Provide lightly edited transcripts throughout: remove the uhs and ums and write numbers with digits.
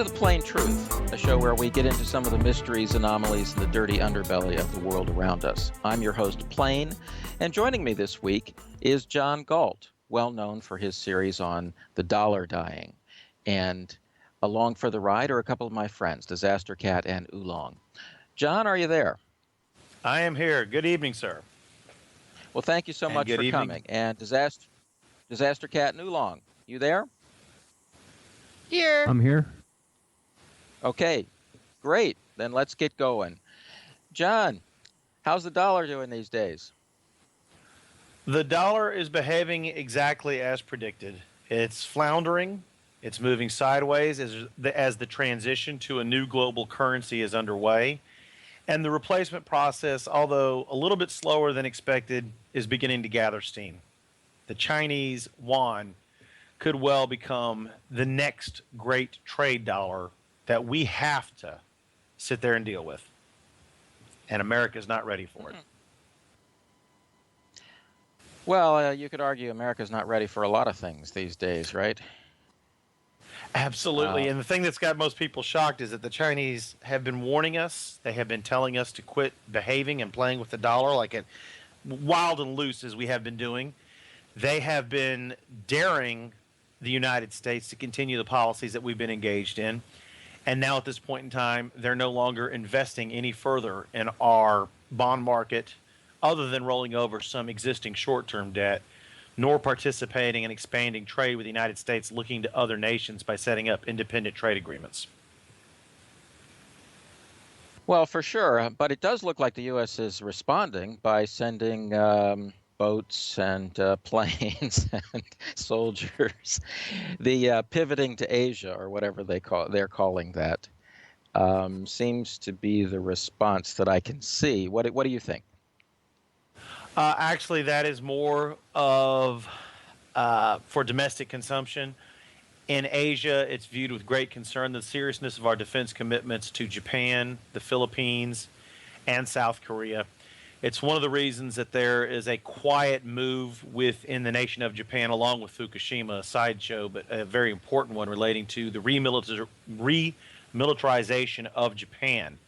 The Plain Truth, a show where we get into some of the mysteries, anomalies, and the dirty underbelly of the world around us. I'm your host, Plain, and joining me this week is John Galt, well known for his series on the dollar dying. And along for the ride are a couple of my friends, Disaster Cat and Oolong. John, are you there? I am here. Good evening, sir. Well, thank you so much for coming. And Disaster Cat and Oolong, you there? Here. I'm here. Okay, great. Then let's get going. John, how's the dollar doing these days? The dollar is behaving exactly as predicted. It's floundering. It's moving sideways as the transition to a new global currency is underway. And the replacement process, although a little bit slower than expected, is beginning to gather steam. The Chinese yuan could well become the next great trade dollar that we have to sit there and deal with. And America's not ready for it. Well, you could argue America's not ready for a lot of things these days, right? Absolutely. And the thing that's got most people shocked is that the Chinese have been warning us. They have been telling us to quit behaving and playing with the dollar like it wild and loose as we have been doing. They have been daring the United States to continue the policies that we've been engaged in. And now at this point in time, they're no longer investing any further in our bond market other than rolling over some existing short-term debt, nor participating in expanding trade with the United States, looking to other nations by setting up independent trade agreements. Well, for sure. But it does look like the U.S. is responding by sending boats and planes and soldiers. The pivoting to Asia, or whatever they're calling that, seems to be the response that I can see. What do you think? Actually, that is more of for domestic consumption. In Asia, it's viewed with great concern the seriousness of our defense commitments to Japan, the Philippines, and South Korea. It's one of the reasons that there is a quiet move within the nation of Japan, along with Fukushima, a sideshow, but a very important one relating to the remilitarization of Japan.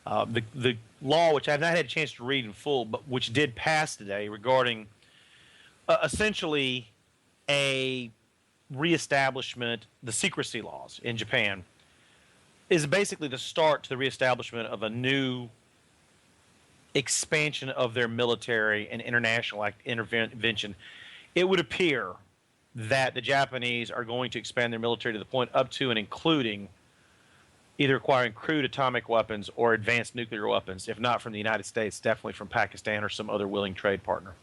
The law, which I've not had a chance to read in full, but which did pass today regarding essentially a reestablishment, the secrecy laws in Japan, is basically the start to the reestablishment of a new expansion of their military and international intervention. It would appear that the Japanese are going to expand their military to the point up to and including either acquiring crude atomic weapons or advanced nuclear weapons, if not from the United States, definitely from Pakistan or some other willing trade partner.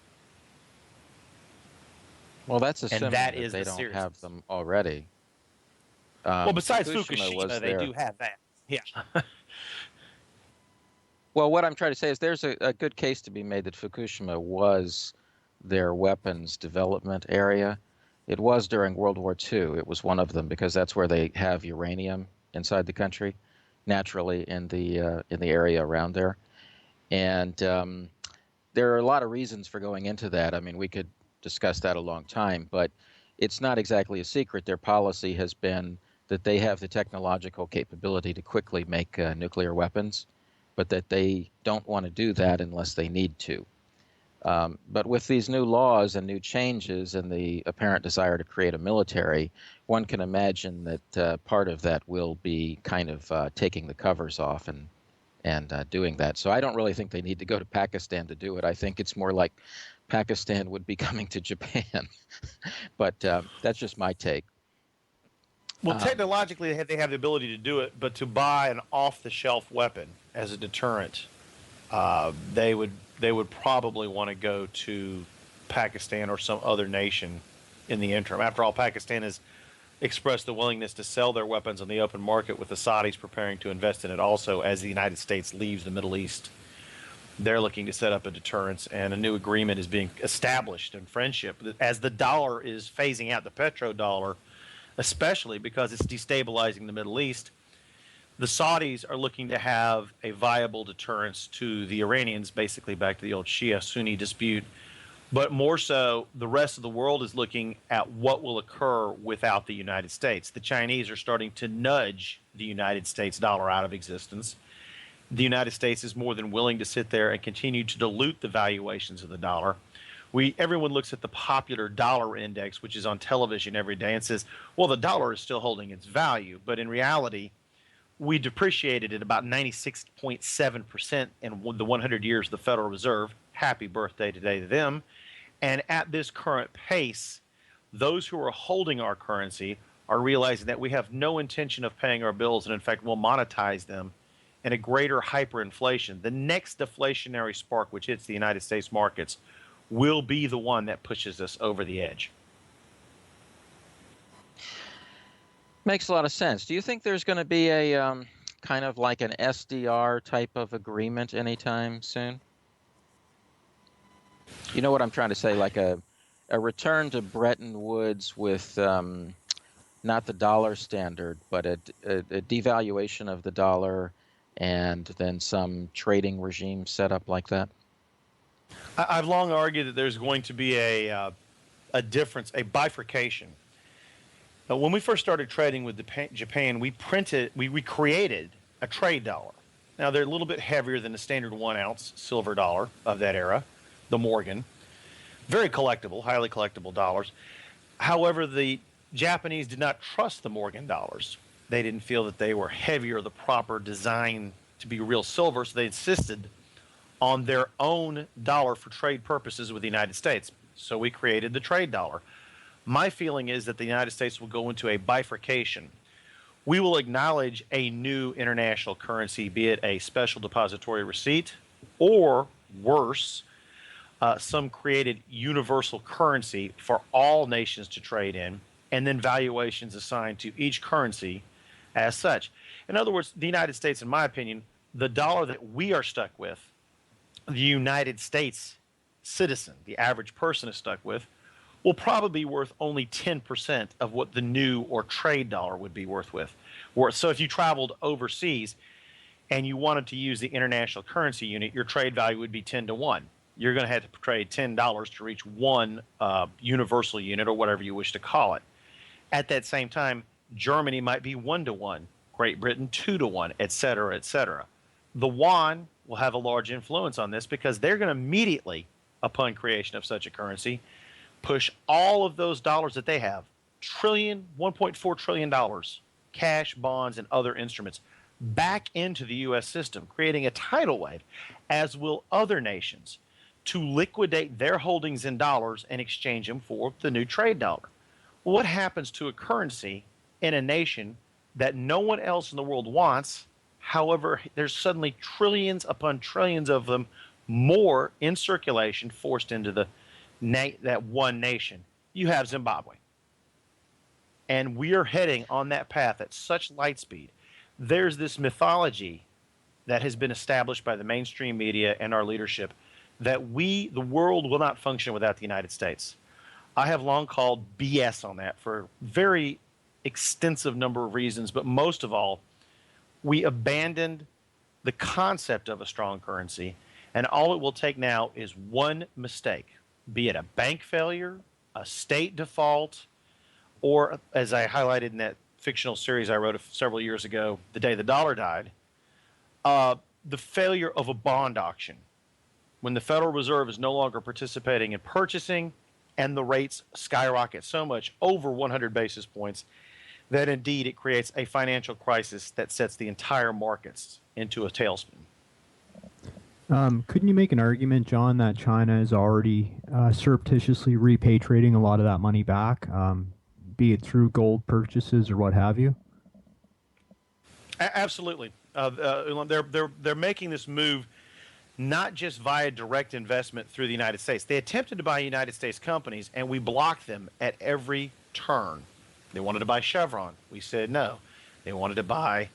Well, that's assuming that is they don't have them already. Well, besides Fukushima, they do have that. Yeah. Well, what I'm trying to say is there's a good case to be made that Fukushima was their weapons development area. It was during World War II. It was one of them because that's where they have uranium inside the country, naturally in the area around there. And there are a lot of reasons for going into that. I mean, we could discuss that a long time, but it's not exactly a secret. Their policy has been that they have the technological capability to quickly make nuclear weapons, but that they don't want to do that unless they need to. But with these new laws and new changes and the apparent desire to create a military, one can imagine that part of that will be kind of taking the covers off and doing that. So I don't really think they need to go to Pakistan to do it. I think it's more like Pakistan would be coming to Japan. But that's just my take. Well, technologically, they have the ability to do it, but to buy an off-the-shelf weapon as a deterrent, they would probably want to go to Pakistan or some other nation in the interim. After all, Pakistan has expressed the willingness to sell their weapons on the open market, with the Saudis preparing to invest in it also as the United States leaves the Middle East. They're looking to set up a deterrence, and a new agreement is being established in friendship as the dollar is phasing out, the petrodollar, especially because it's destabilizing the Middle East. The Saudis are looking to have a viable deterrence to the Iranians, basically back to the old Shia-Sunni dispute, But more so, the rest of the world is looking at what will occur without the United States. The Chinese are starting to nudge the United States dollar out of existence. The United States is more than willing to sit there and continue to dilute the valuations of the dollar. Everyone looks at the popular dollar index, which is on television every day, and says, well, the dollar is still holding its value. But in reality, we depreciated at about 96.7% in the 100 years of the Federal Reserve. Happy birthday today to them. And at this current pace, those who are holding our currency are realizing that we have no intention of paying our bills, and in fact, will monetize them in a greater hyperinflation. The next deflationary spark which hits the United States markets will be the one that pushes us over the edge. Makes a lot of sense. Do you think there's going to be a kind of like an SDR type of agreement anytime soon? You know what I'm trying to say, like a return to Bretton Woods with not the dollar standard, but a devaluation of the dollar and then some trading regime set up like that? I've long argued that there's going to be a difference, a bifurcation. When we first started trading with Japan, we created a trade dollar. Now, they're a little bit heavier than the standard 1 ounce silver dollar of that era, the Morgan. Very collectible, highly collectible dollars. However, the Japanese did not trust the Morgan dollars. They didn't feel that they were heavy or the proper design to be real silver, so they insisted on their own dollar for trade purposes with the United States. So we created the trade dollar. My feeling is that the United States will go into a bifurcation. We will acknowledge a new international currency, be it a special depository receipt or worse, some created universal currency for all nations to trade in, and then valuations assigned to each currency as such. In other words, the United States, in my opinion, the dollar that we are stuck with, the United States citizen, the average person is stuck with, will probably be worth only 10% of what the new or trade dollar would be worth. So if you traveled overseas and you wanted to use the international currency unit, your trade value would be 10 to 1. You're going to have to trade $10 to reach one universal unit or whatever you wish to call it. At that same time, Germany might be 1 to 1, Great Britain 2 to 1, et cetera, et cetera. The yuan will have a large influence on this because they're going to immediately, upon creation of such a currency, push all of those dollars that they have, $1.4 trillion, cash, bonds, and other instruments, back into the U.S. system, creating a tidal wave, as will other nations, to liquidate their holdings in dollars and exchange them for the new trade dollar. What happens to a currency in a nation that no one else in the world wants? However, there's suddenly trillions upon trillions of them more in circulation forced into that one nation. You have Zimbabwe. And we are heading on that path at such light speed. There's this mythology that has been established by the mainstream media and our leadership that the world will not function without the United States. I have long called BS on that for a very extensive number of reasons, but most of all, we abandoned the concept of a strong currency, and all it will take now is one mistake, be it a bank failure, a state default, or, as I highlighted in that fictional series I wrote several years ago, The Day the Dollar Died, the failure of a bond auction, when the Federal Reserve is no longer participating in purchasing and the rates skyrocket so much, over 100 basis points, that indeed it creates a financial crisis that sets the entire markets into a tailspin. Couldn't you make an argument, John, that China is already surreptitiously repatriating a lot of that money back, be it through gold purchases or what have you? Absolutely. They're making this move not just via direct investment through the United States. They attempted to buy United States companies, and we blocked them at every turn. They wanted to buy Chevron. We said no. They wanted to buy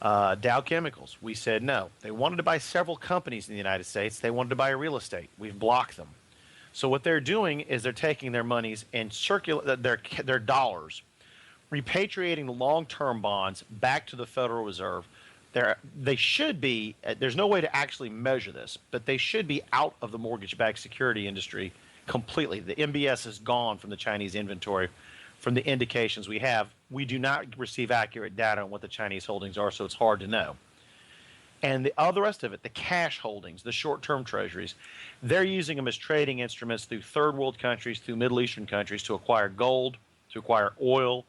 Dow Chemicals. We said no. They wanted to buy several companies in the United States. They wanted to buy real estate. We've blocked them. So what they're doing is they're taking their monies and their dollars, repatriating the long-term bonds back to the Federal Reserve. They should be, there's no way to actually measure this, but they should be out of the mortgage-backed security industry completely. The MBS is gone from the Chinese inventory. From the indications we have, we do not receive accurate data on what the Chinese holdings are, so it's hard to know. And all the rest of it, the cash holdings, the short-term treasuries, they're using them as trading instruments through third world countries, through Middle Eastern countries to acquire gold, to acquire oil,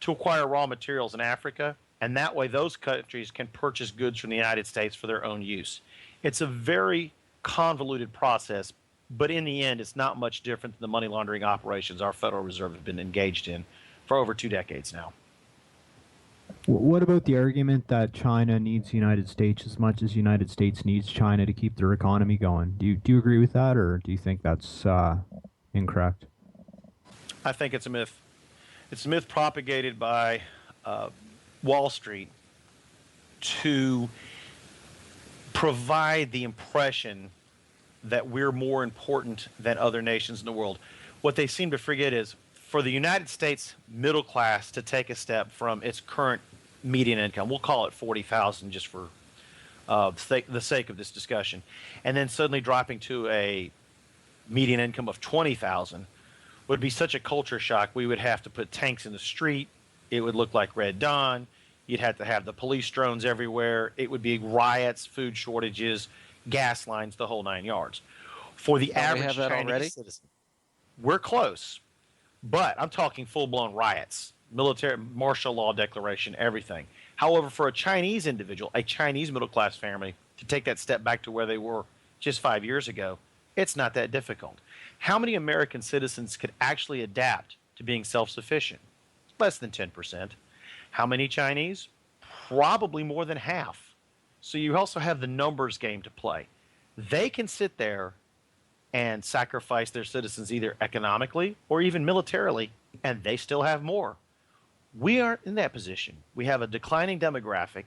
to acquire raw materials in Africa. And that way those countries can purchase goods from the United States for their own use. It's a very convoluted process, but in the end, it's not much different than the money laundering operations our Federal Reserve has been engaged in for over 2 decades now. What about the argument that China needs the United States as much as the United States needs China to keep their economy going? Do you agree with that, or do you think that's incorrect? I think it's a myth. It's a myth propagated by Wall Street to provide the impression that we're more important than other nations in the world. What they seem to forget is for the United States middle class to take a step from its current median income, we'll call it 40,000 just for the sake of this discussion, and then suddenly dropping to a median income of 20,000 would be such a culture shock. We would have to put tanks in the street. It would look like Red Dawn. You'd have to have the police drones everywhere. It would be riots, food shortages, gas lines, the whole 9 yards. For the average Chinese citizen, we're close. But I'm talking full-blown riots, military, martial law declaration, everything. However, for a Chinese individual, a Chinese middle-class family, to take that step back to where they were just 5 years ago, it's not that difficult. How many American citizens could actually adapt to being self-sufficient? Less than 10%. How many Chinese? Probably more than half. So you also have the numbers game to play. They can sit there and sacrifice their citizens either economically or even militarily, and they still have more. We aren't in that position. We have a declining demographic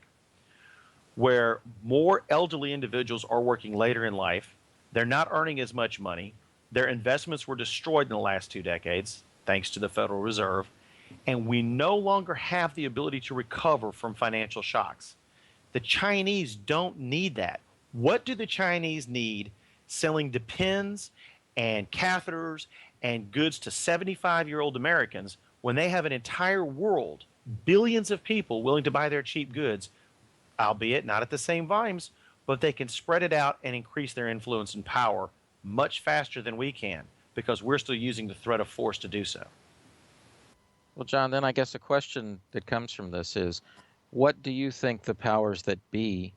where more elderly individuals are working later in life. They're not earning as much money. Their investments were destroyed in the last 2 decades, thanks to the Federal Reserve, and we no longer have the ability to recover from financial shocks. The Chinese don't need that. What do the Chinese need selling Depends and catheters and goods to 75-year-old Americans when they have an entire world, billions of people willing to buy their cheap goods, albeit not at the same volumes, but they can spread it out and increase their influence and power much faster than we can because we're still using the threat of force to do so. Well, John, then I guess a question that comes from this is, what do you think the powers that be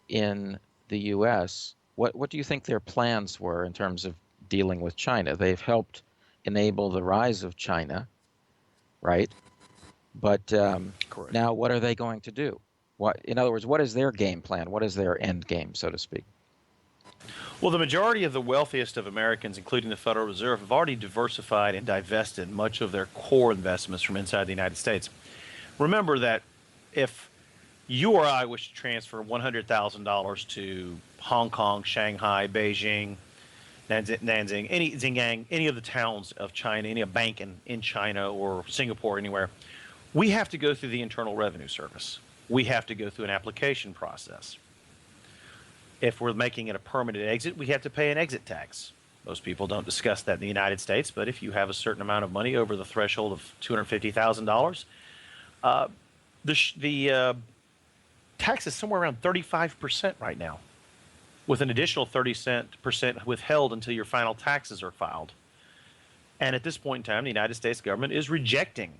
in the U.S., what do you think their plans were in terms of dealing with China? They've helped enable the rise of China, right? But now what are they going to do? In other words, what is their game plan? What is their end game, so to speak? Well, the majority of the wealthiest of Americans, including the Federal Reserve, have already diversified and divested much of their core investments from inside the United States. Remember that if you or I wish to transfer $100,000 to Hong Kong, Shanghai, Beijing, Nanjing, Xinjiang, any of the towns of China, any bank in China or Singapore, anywhere, we have to go through the Internal Revenue Service. We have to go through an application process. If we're making it a permanent exit, we have to pay an exit tax. Most people don't discuss that in the United States, but if you have a certain amount of money over the threshold of $250,000, the tax is somewhere around 35% right now, with an additional 30% withheld until your final taxes are filed. And at this point in time, the United States government is rejecting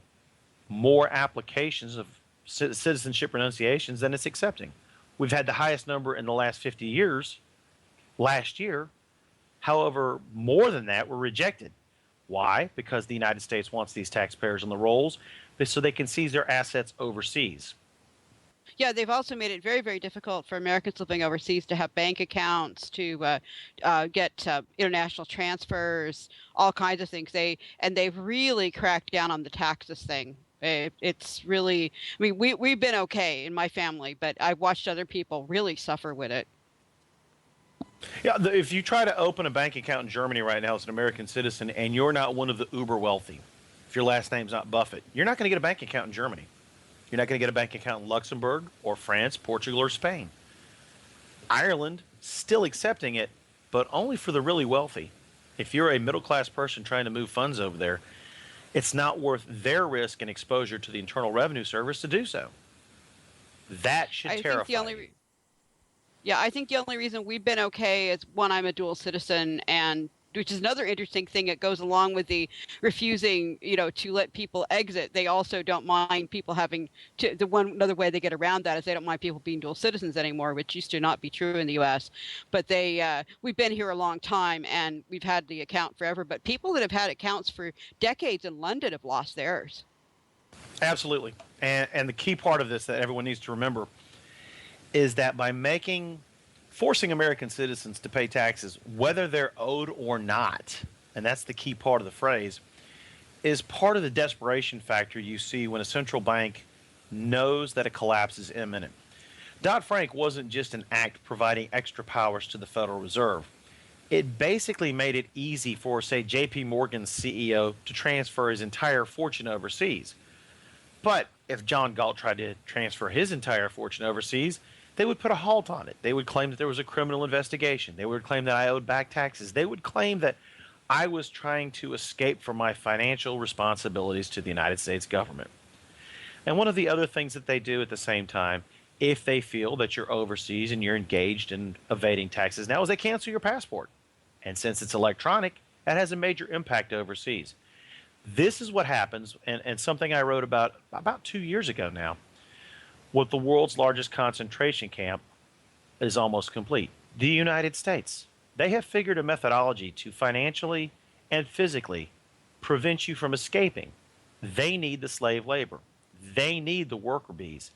more applications of citizenship renunciations than it's accepting. We've had the highest number in the last 50 years last year. However, more than that were rejected. Why? Because the United States wants these taxpayers on the rolls so they can seize their assets overseas. Yeah, they've also made it very, very difficult for Americans living overseas to have bank accounts, to get international transfers, all kinds of things. They've really cracked down on the taxes thing. It's really, I mean, we've been okay in my family, but I've watched other people really suffer with it. Yeah, if you try to open a bank account in Germany right now as an American citizen and you're not one of the uber wealthy, if your last name's not Buffett, you're not going to get a bank account in Germany. You're not going to get a bank account in Luxembourg or France, Portugal, or Spain. Ireland, still accepting it, but only for the really wealthy. If you're a middle-class person trying to move funds over there, it's not worth their risk and exposure to the Internal Revenue Service to do so. That should terrify you. Yeah, I think the only reason we've been okay is, one, I'm a dual citizen, and which is another interesting thing that goes along with the refusing, to let people exit. They also don't mind people having to. Another way they get around that is they don't mind people being dual citizens anymore, which used to not be true in the U.S. But we've been here a long time and we've had the account forever. But people that have had accounts for decades in London have lost theirs. Absolutely, and the key part of this that everyone needs to remember is that by forcing American citizens to pay taxes, whether they're owed or not, and that's the key part of the phrase, is part of the desperation factor you see when a central bank knows that a collapse is imminent. Dodd-Frank wasn't just an act providing extra powers to the Federal Reserve. It basically made it easy for, say, J.P. Morgan's CEO to transfer his entire fortune overseas. But if John Galt tried to transfer his entire fortune overseas, they would put a halt on it. They would claim that there was a criminal investigation. They would claim that I owed back taxes. They would claim that I was trying to escape from my financial responsibilities to the United States government. And one of the other things that they do at the same time, if they feel that you're overseas and you're engaged in evading taxes now, is they cancel your passport. And since it's electronic, that has a major impact overseas. This is what happens, and something I wrote about 2 years ago now. What the world's largest concentration camp is almost complete. The United States. They have figured a methodology to financially and physically prevent you from escaping. They need the slave labor. They need the worker bees.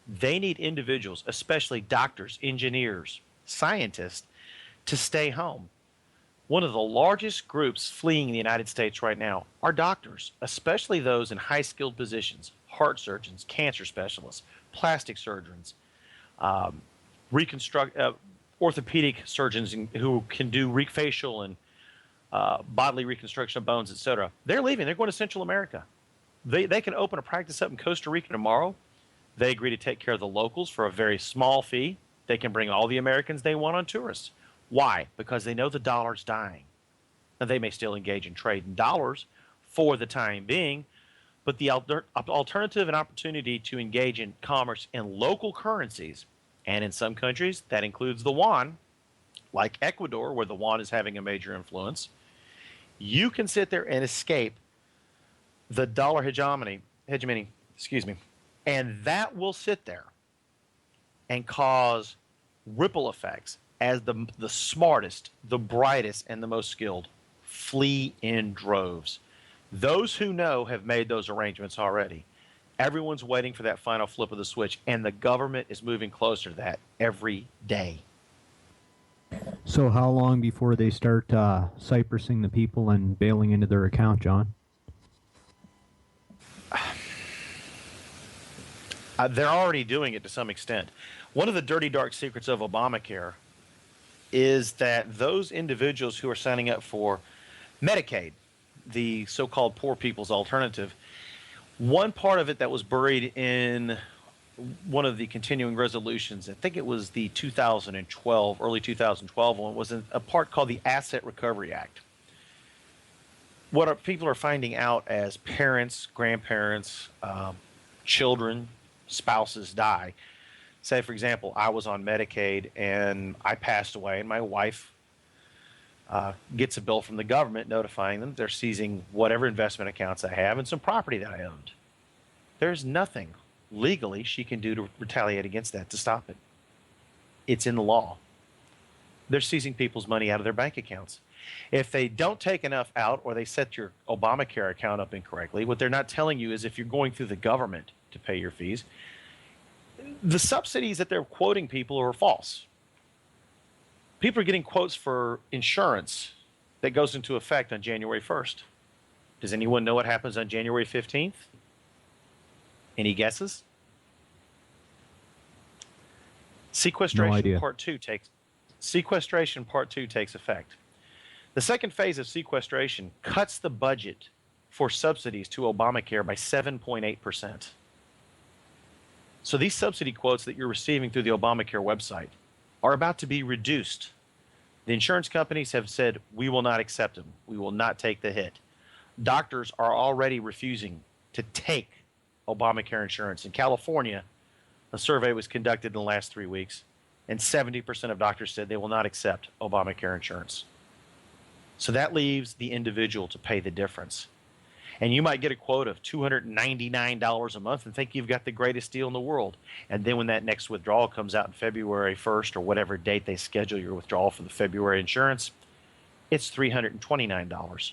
They need individuals, especially doctors, engineers, scientists, to stay home. One of the largest groups fleeing the United States right now are doctors, especially those in high-skilled positions, heart surgeons, cancer specialists, plastic surgeons, orthopedic surgeons who can do facial and bodily reconstruction of bones, etc. They're leaving. They're going to Central America. They can open a practice up in Costa Rica tomorrow. They agree to take care of the locals for a very small fee. They can bring all the Americans they want on tourists. Why? Because they know the dollar's dying. Now, they may still engage in trade in dollars for the time being, but the alternative and opportunity to engage in commerce in local currencies, and in some countries that includes the yuan, like Ecuador, where the yuan is having a major influence, you can sit there and escape the dollar hegemony, and that will sit there and cause ripple effects as the smartest, the brightest, and the most skilled flee in droves. Those who know have made those arrangements already. Everyone's waiting for that final flip of the switch, and the government is moving closer to that every day. So how long before they start Cyprusing the people and bailing into their account, John? They're already doing it to some extent. One of the dirty, dark secrets of Obamacare is that those individuals who are signing up for Medicaid, the so-called poor people's alternative, one part of it that was buried in one of the continuing resolutions, I think it was the 2012, early 2012 one, was a part called the Asset Recovery Act. What people are finding out as parents, grandparents, children, spouses die. Say, for example, I was on Medicaid and I passed away, and my wife gets a bill from the government notifying them they're seizing whatever investment accounts I have and some property that I owned. There's nothing legally she can do to retaliate against that, to stop it. It's in the law. They're seizing people's money out of their bank accounts. If they don't take enough out, or they set your Obamacare account up incorrectly, what they're not telling you is if you're going through the government to pay your fees, the subsidies that they're quoting people are false. People are getting quotes for insurance that goes into effect on January 1st. Does anyone know what happens on January 15th? Any guesses? Sequestration Part 2 takes effect. The second phase of sequestration cuts the budget for subsidies to Obamacare by 7.8%. So these subsidy quotes that you're receiving through the Obamacare website are about to be reduced The insurance companies have said, we will not accept them. We will not take the hit. Doctors are already refusing to take Obamacare insurance. In California, a survey was conducted in the last 3 weeks, and 70% of doctors said they will not accept Obamacare insurance. So that leaves the individual to pay the difference. And you might get a quote of $299 a month and think you've got the greatest deal in the world. And then when that next withdrawal comes out in February 1st or whatever date they schedule your withdrawal for the February insurance, it's $329.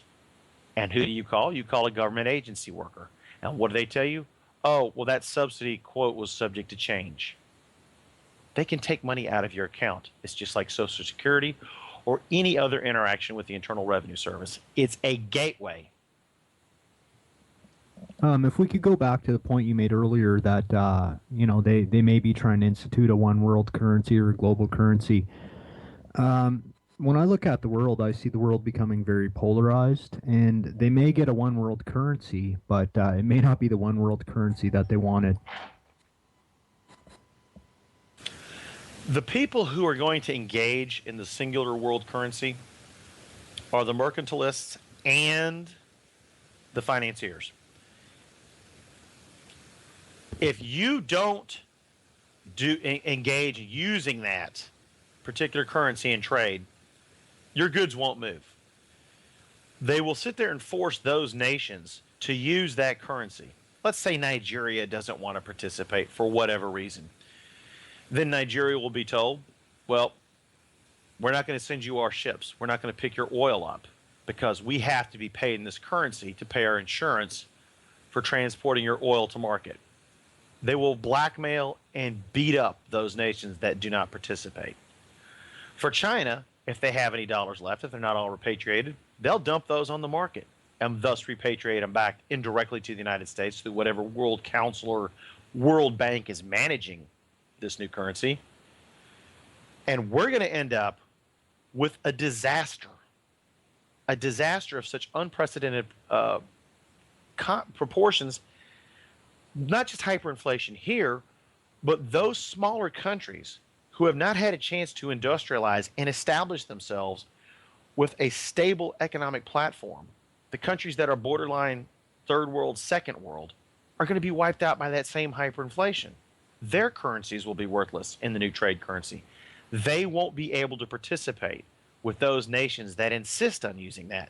And who do you call? You call a government agency worker. And what do they tell you? Oh, well, that subsidy quote was subject to change. They can take money out of your account. It's just like Social Security or any other interaction with the Internal Revenue Service. It's a gateway. If we could go back to the point you made earlier that they may be trying to institute a one world currency or a global currency. When I look at the world, I see the world becoming very polarized, and they may get a one world currency, but it may not be the one world currency that they wanted. The people who are going to engage in the singular world currency are the mercantilists and the financiers. If you don't engage using that particular currency in trade, your goods won't move. They will sit there and force those nations to use that currency. Let's say Nigeria doesn't want to participate for whatever reason. Then Nigeria will be told, well, we're not going to send you our ships. We're not going to pick your oil up because we have to be paid in this currency to pay our insurance for transporting your oil to market. They will blackmail and beat up those nations that do not participate. For China, if they have any dollars left, if they're not all repatriated, they'll dump those on the market and thus repatriate them back indirectly to the United States through whatever World Council or World Bank is managing this new currency. And we're going to end up with a disaster of such unprecedented proportions. Not just hyperinflation here, but those smaller countries who have not had a chance to industrialize and establish themselves with a stable economic platform, the countries that are borderline third world, second world, are going to be wiped out by that same hyperinflation. Their currencies will be worthless in the new trade currency. They won't be able to participate with those nations that insist on using that.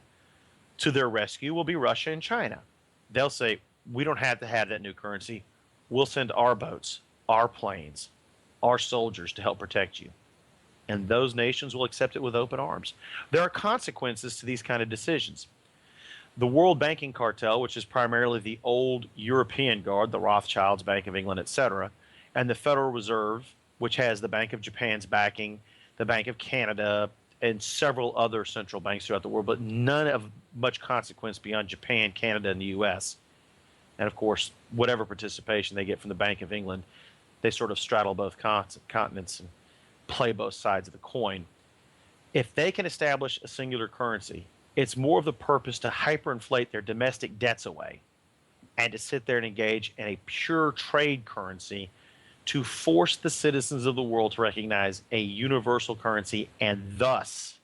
To their rescue will be Russia and China. They'll say, we don't have to have that new currency. We'll send our boats, our planes, our soldiers to help protect you. And those nations will accept it with open arms. There are consequences to these kind of decisions. The world banking cartel, which is primarily the old European guard, the Rothschilds, Bank of England, etc., and the Federal Reserve, which has the Bank of Japan's backing, the Bank of Canada, and several other central banks throughout the world, but none of much consequence beyond Japan, Canada, and the U.S., and, of course, whatever participation they get from the Bank of England, they sort of straddle both continents and play both sides of the coin. If they can establish a singular currency, it's more of the purpose to hyperinflate their domestic debts away and to sit there and engage in a pure trade currency to force the citizens of the world to recognize a universal currency and thus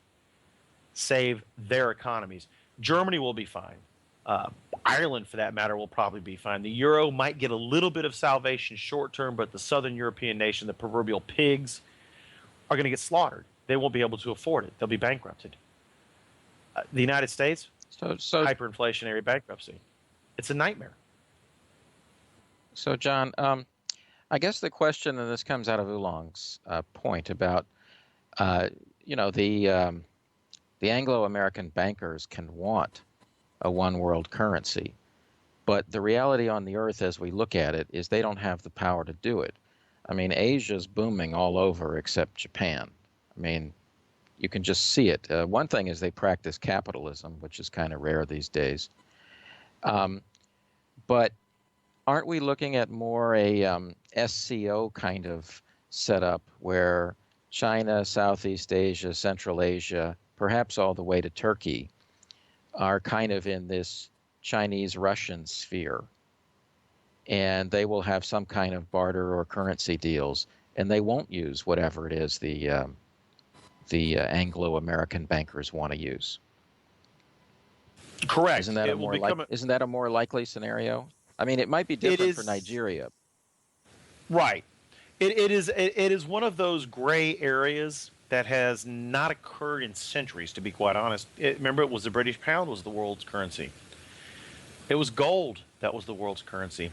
save their economies. Germany will be fine. Ireland, for that matter, will probably be fine. The euro might get a little bit of salvation short term, but the southern European nation, the proverbial pigs, are going to get slaughtered. They won't be able to afford it. They'll be bankrupted. The United States, so hyperinflationary bankruptcy. It's a nightmare. So, John, I guess the question, and this comes out of Oolong's point about, the Anglo-American bankers can want a one world currency. But the reality on the earth as we look at it is they don't have the power to do it. I mean, Asia's booming all over except Japan. I mean, you can just see it. One thing is they practice capitalism, which is kind of rare these days. But aren't we looking at more a SCO kind of setup where China, Southeast Asia, Central Asia, perhaps all the way to Turkey, are kind of in this Chinese-Russian sphere, and they will have some kind of barter or currency deals, and they won't use whatever it is the the Anglo-American bankers want to use. Correct. Isn't that isn't that a more likely scenario? I mean, it might be different for Nigeria. Right. It is one of those gray areas that has not occurred in centuries, to be quite honest. Remember, it was the British pound was the world's currency. It was gold that was the world's currency.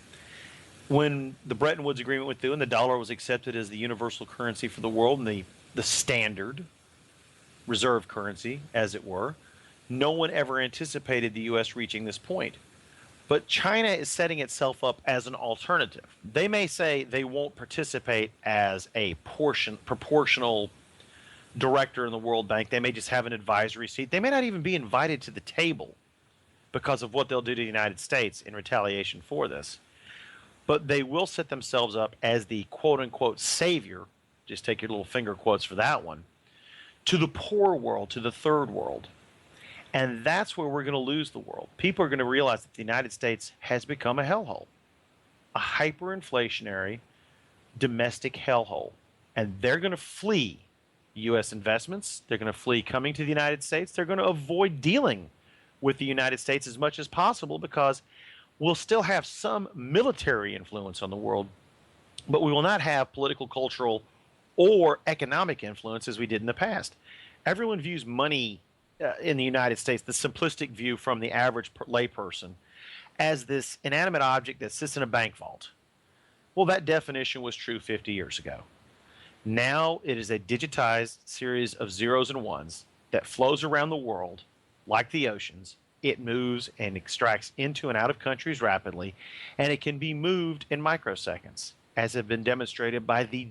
When the Bretton Woods Agreement went through and the dollar was accepted as the universal currency for the world and the standard reserve currency, as it were, no one ever anticipated the U.S. reaching this point. But China is setting itself up as an alternative. They may say they won't participate as a proportional director in the World Bank. They may just have an advisory seat. They may not even be invited to the table because of what they'll do to the United States in retaliation for this. But they will set themselves up as the quote-unquote savior, just take your little finger quotes for that one, to the poor world, to the third world. And that's where we're going to lose the world. People are going to realize that the United States has become a hellhole, a hyperinflationary domestic hellhole. And they're going to flee U.S. investments. They're going to flee coming to the United States. They're going to avoid dealing with the United States as much as possible because we'll still have some military influence on the world, but we will not have political, cultural, or economic influence as we did in the past. Everyone views money in the United States, the simplistic view from the average layperson, as this inanimate object that sits in a bank vault. Well, that definition was true 50 years ago. Now it is a digitized series of zeros and ones that flows around the world like the oceans. It moves and extracts into and out of countries rapidly, and it can be moved in microseconds, as have been demonstrated by the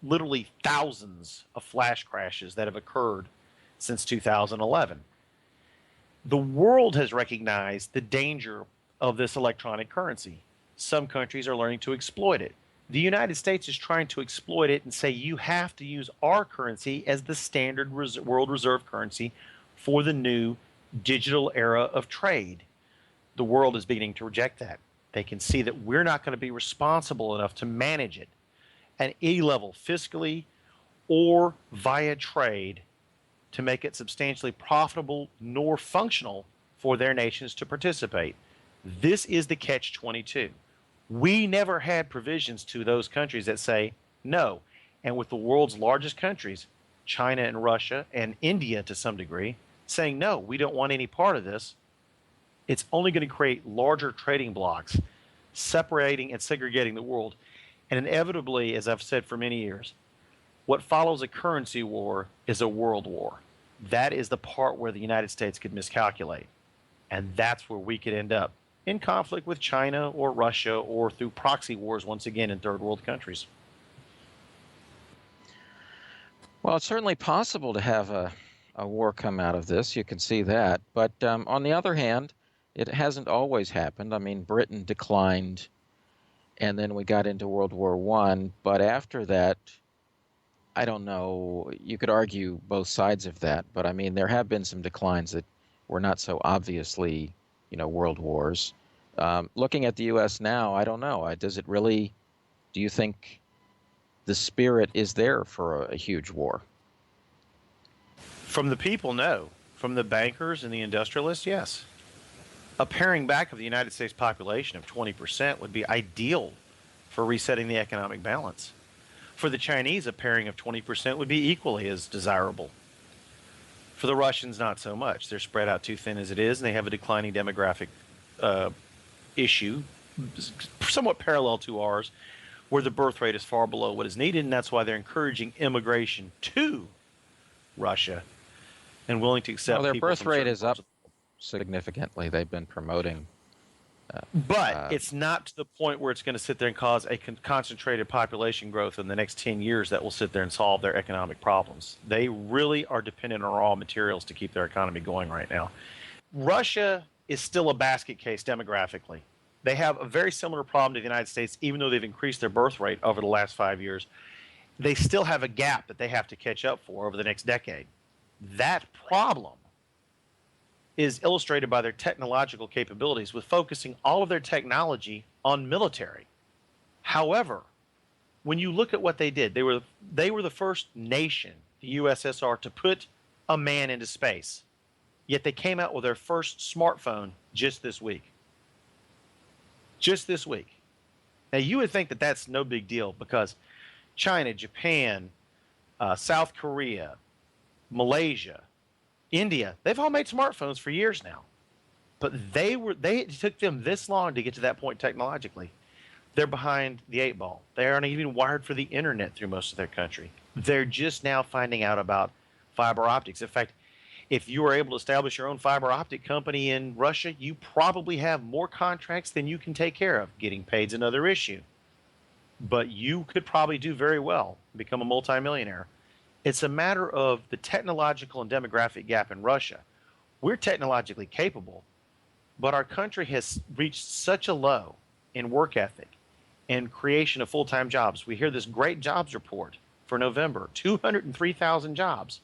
literally thousands of flash crashes that have occurred since 2011. The world has recognized the danger of this electronic currency. Some countries are learning to exploit it. The United States is trying to exploit it and say you have to use our currency as the standard world reserve currency for the new digital era of trade. The world is beginning to reject that. They can see that we're not going to be responsible enough to manage it at any level, fiscally or via trade, to make it substantially profitable nor functional for their nations to participate. This is the catch-22. We never had provisions to those countries that say no. And with the world's largest countries, China and Russia and India to some degree, saying no, we don't want any part of this, it's only going to create larger trading blocks, separating and segregating the world. And inevitably, as I've said for many years, what follows a currency war is a world war. That is the part where the United States could miscalculate. And that's where we could end up in conflict with China or Russia or through proxy wars once again in third world countries. Well, it's certainly possible to have a war come out of this. You can see that. But on the other hand, it hasn't always happened. I mean, Britain declined, and then we got into World War I. But after that, I don't know. You could argue both sides of that. But, I mean, there have been some declines that were not so obviously, world wars. Looking at the U.S. now, I don't know. Does it really, do you think the spirit is there for a huge war? From the people, no. From the bankers and the industrialists, yes. A paring back of the United States population of 20% would be ideal for resetting the economic balance. For the Chinese, a paring of 20% would be equally as desirable. For the Russians, not so much. They're spread out too thin as it is, and they have a declining demographic issue, somewhat parallel to ours, where the birth rate is far below what is needed, and that's why they're encouraging immigration to Russia and willing to accept their people birth from rate certain is parts up significantly. They've been promoting. But it's not to the point where it's going to sit there and cause a concentrated population growth in the next 10 years that will sit there and solve their economic problems. They really are dependent on raw materials to keep their economy going right now. Russia is still a basket case demographically. They have a very similar problem to the United States, even though they've increased their birth rate over the last 5 years. They still have a gap that they have to catch up for over the next decade. That problem is illustrated by their technological capabilities, with focusing all of their technology on military. However, when you look at what they did, they were the first nation the USSR to put a man into space. Yet they came out with their first smartphone just this week. Just this week. Now, you would think that that's no big deal because China, Japan, South Korea, Malaysia, India, they've all made smartphones for years now. But it took them this long to get to that point technologically. They're behind the 8 ball. They aren't even wired for the internet through most of their country. They're just now finding out about fiber optics. In fact, if you were able to establish your own fiber optic company in Russia, you probably have more contracts than you can take care of. Getting paid's another issue. But you could probably do very well, become a multimillionaire. It's a matter of the technological and demographic gap in Russia. We're technologically capable, but our country has reached such a low in work ethic and creation of full-time jobs. We hear this great jobs report for November, 203,000 jobs.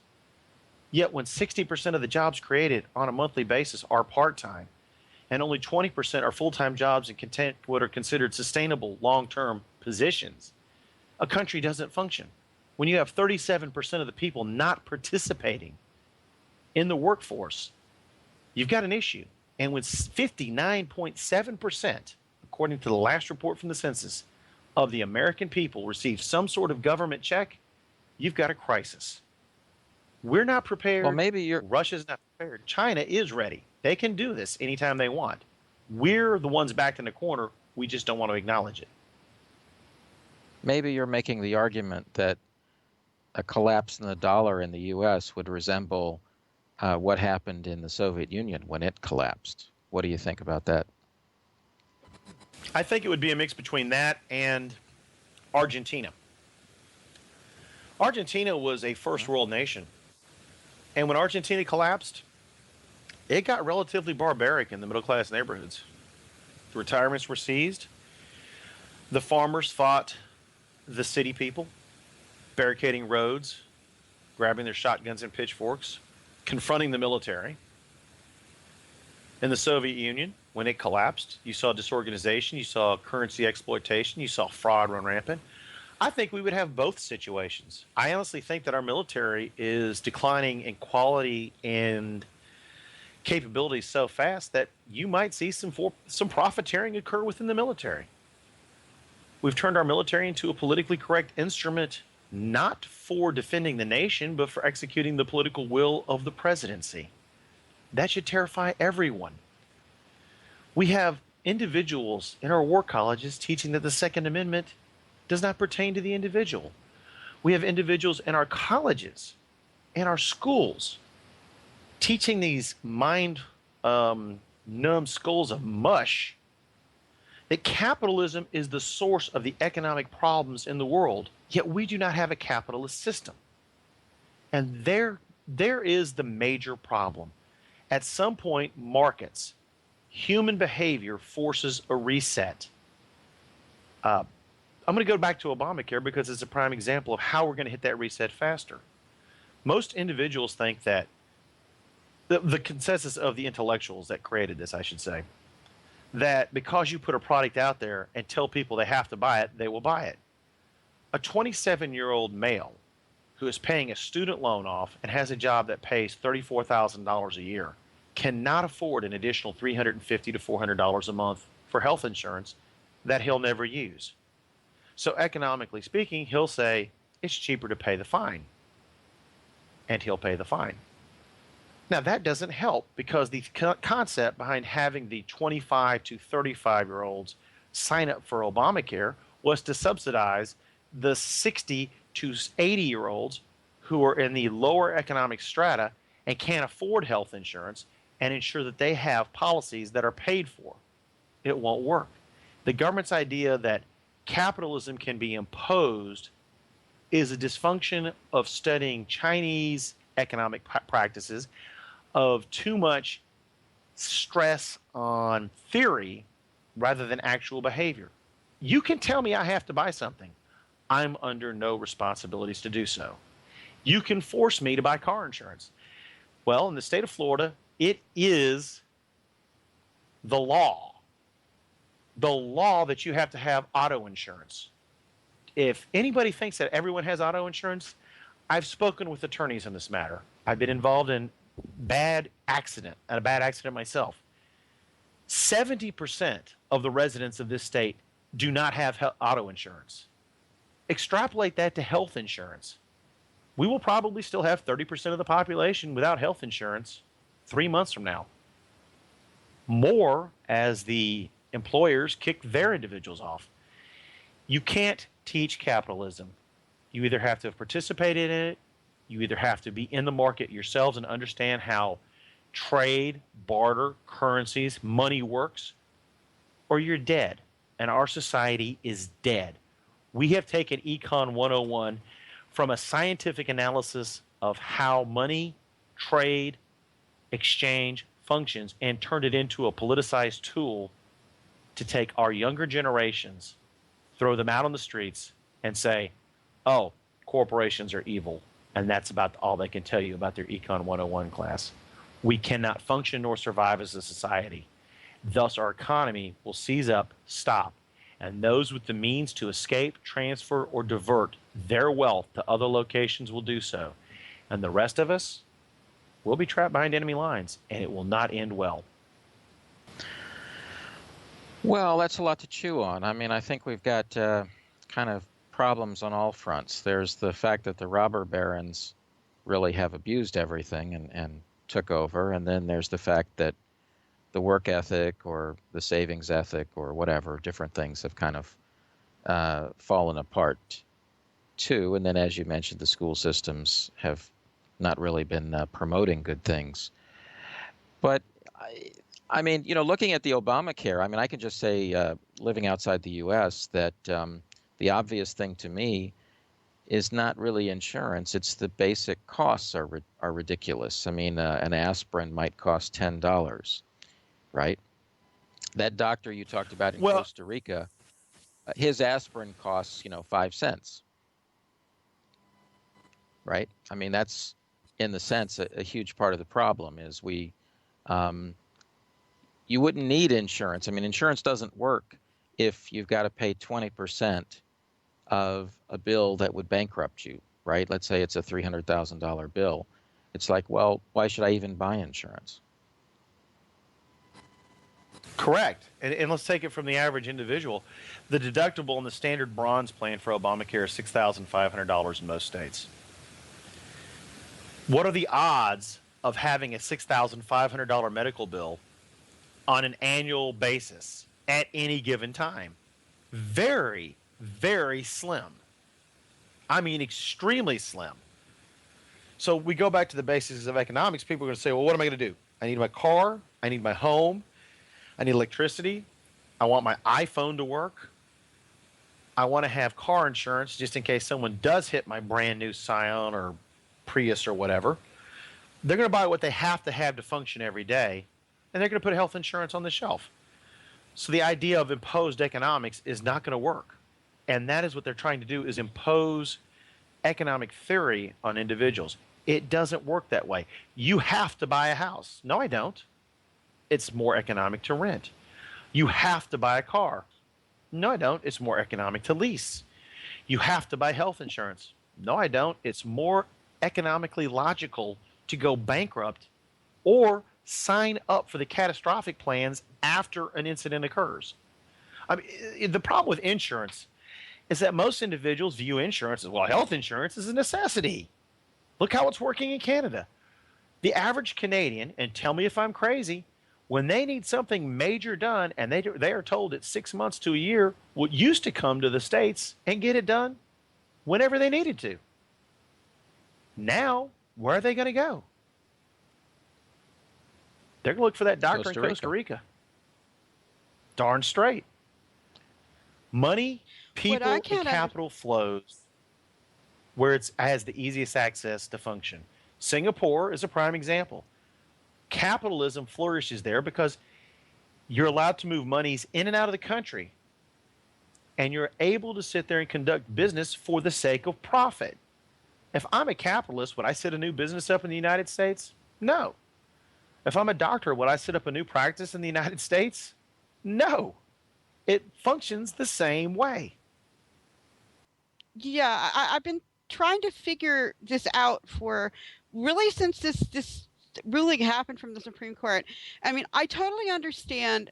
Yet when 60% of the jobs created on a monthly basis are part-time and only 20% are full-time jobs and what are considered sustainable long-term positions, a country doesn't function. When you have 37% of the people not participating in the workforce, you've got an issue. And when 59.7%, according to the last report from the census, of the American people receive some sort of government check, you've got a crisis. We're not prepared. Well, Russia's not prepared. China is ready. They can do this anytime they want. We're the ones backed in the corner. We just don't want to acknowledge it. Maybe you're making the argument that a collapse in the dollar in the U.S. would resemble what happened in the Soviet Union when it collapsed. What do you think about that? I think it would be a mix between that and Argentina. Argentina was a first world nation. And when Argentina collapsed, it got relatively barbaric in the middle class neighborhoods. The retirements were seized. The farmers fought the city people, barricading roads, grabbing their shotguns and pitchforks, confronting the military. In the Soviet Union, when it collapsed, you saw disorganization, you saw currency exploitation, you saw fraud run rampant. I think we would have both situations. I honestly think that our military is declining in quality and capabilities so fast that you might see some profiteering occur within the military. We've turned our military into a politically correct instrument, not for defending the nation, but for executing the political will of the presidency. That should terrify everyone. We have individuals in our war colleges teaching that the Second Amendment does not pertain to the individual. We have individuals in our colleges and our schools teaching these numb skulls of mush that capitalism is the source of the economic problems in the world, yet we do not have a capitalist system. And there is the major problem. At some point, markets, human behavior forces a reset. I'm going to go back to Obamacare because it's a prime example of how we're going to hit that reset faster. Most individuals think that the consensus of the intellectuals that created this, I should say, that because you put a product out there and tell people they have to buy it, they will buy it. A 27-year-old male who is paying a student loan off and has a job that pays $34,000 a year cannot afford an additional $350 to $400 a month for health insurance that he'll never use. So economically speaking, he'll say it's cheaper to pay the fine, and he'll pay the fine. Now, that doesn't help because the concept behind having the 25 to 35-year-olds sign up for Obamacare was to subsidize the 60 to 80-year-olds who are in the lower economic strata and can't afford health insurance and ensure that they have policies that are paid for. It won't work. The government's idea that capitalism can be imposed is a dysfunction of studying Chinese economic practices, of too much stress on theory rather than actual behavior. You can tell me I have to buy something. I'm under no responsibilities to do so. You can force me to buy car insurance. Well, in the state of Florida, it is the law that you have to have auto insurance. If anybody thinks that everyone has auto insurance, I've spoken with attorneys on this matter. I've been involved in a bad accident myself. 70% of the residents of this state do not have auto insurance. Extrapolate that to health insurance. We will probably still have 30% of the population without health insurance 3 months from now. More as the employers kick their individuals off. You can't teach capitalism. You either have to have participated in it, you either have to be in the market yourselves and understand how trade, barter, currencies, money works, or you're dead. And our society is dead. We have taken Econ 101 from a scientific analysis of how money, trade, exchange functions and turned it into a politicized tool to take our younger generations, throw them out on the streets, and say, oh, corporations are evil. And that's about all they can tell you about their Econ 101 class. We cannot function nor survive as a society. Thus, our economy will seize up, stop, and those with the means to escape, transfer, or divert their wealth to other locations will do so. And the rest of us will be trapped behind enemy lines, and it will not end well. Well, that's a lot to chew on. I mean, I think we've got kind of problems on all fronts. There's the fact that the robber barons really have abused everything and took over. And then there's the fact that the work ethic or the savings ethic or whatever, different things have kind of fallen apart too. And then, as you mentioned, the school systems have not really been promoting good things. But I mean, you know, looking at the Obamacare, I mean, I can just say, living outside the U.S., that the obvious thing to me is not really insurance. It's the basic costs are ridiculous. I mean, an aspirin might cost $10, right? That doctor you talked about in Costa Rica, his aspirin costs, 5 cents, right? I mean, that's, in the sense, a huge part of the problem is you wouldn't need insurance. I mean, insurance doesn't work if you've got to pay 20% of a bill that would bankrupt you, right? Let's say it's a $300,000 bill. It's like, well, why should I even buy insurance? Correct. And let's take it from the average individual. The deductible in the standard bronze plan for Obamacare is $6,500 in most states. What are the odds of having a $6,500 medical bill on an annual basis at any given time? Very, very slim. I mean, extremely slim. So we go back to the basics of economics. People are going to say, well, what am I going to do? I need my car. I need my home. I need electricity. I want my iPhone to work. I want to have car insurance just in case someone does hit my brand new Scion or Prius or whatever. They're going to buy what they have to function every day, and they're going to put health insurance on the shelf. So the idea of imposed economics is not going to work. And that is what they're trying to do, is impose economic theory on individuals. It doesn't work that way. You have to buy a house. No, I don't. It's more economic to rent. You have to buy a car. No, I don't. It's more economic to lease. You have to buy health insurance. No, I don't. It's more economically logical to go bankrupt or sign up for the catastrophic plans after an incident occurs. I mean, the problem with insurance is that most individuals view insurance as, well, health insurance is a necessity. Look how it's working in Canada. The average Canadian, and tell me if I'm crazy, when they need something major done and they are told it's 6 months to a year, what used to come to the States and get it done whenever they needed to. Now, where are they going to go? They're going to look for that doctor in Costa Rica. Darn straight. Money, people, and capital flows where it has the easiest access to function. Singapore is a prime example. Capitalism flourishes there because you're allowed to move monies in and out of the country, and you're able to sit there and conduct business for the sake of profit. If I'm a capitalist, would I set a new business up in the United States? No. If I'm a doctor, would I set up a new practice in the United States? No. It functions the same way. Yeah, I've been trying to figure this out for really since this ruling happened from the Supreme Court. I mean, I totally understand,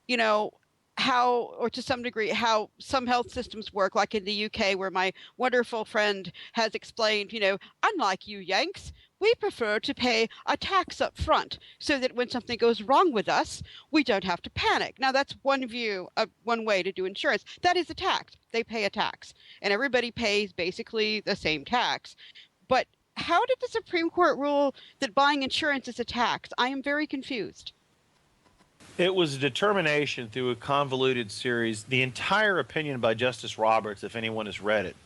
you know, how, or to some degree, how some health systems work, like in the UK, where my wonderful friend has explained, you know, unlike you Yanks, we prefer to pay a tax up front so that when something goes wrong with us, we don't have to panic. Now, that's one view of one way to do insurance. That is a tax. They pay a tax, and everybody pays basically the same tax. But how did the Supreme Court rule that buying insurance is a tax? I am very confused. It was a determination through a convoluted series. The entire opinion by Justice Roberts, if anyone has read it,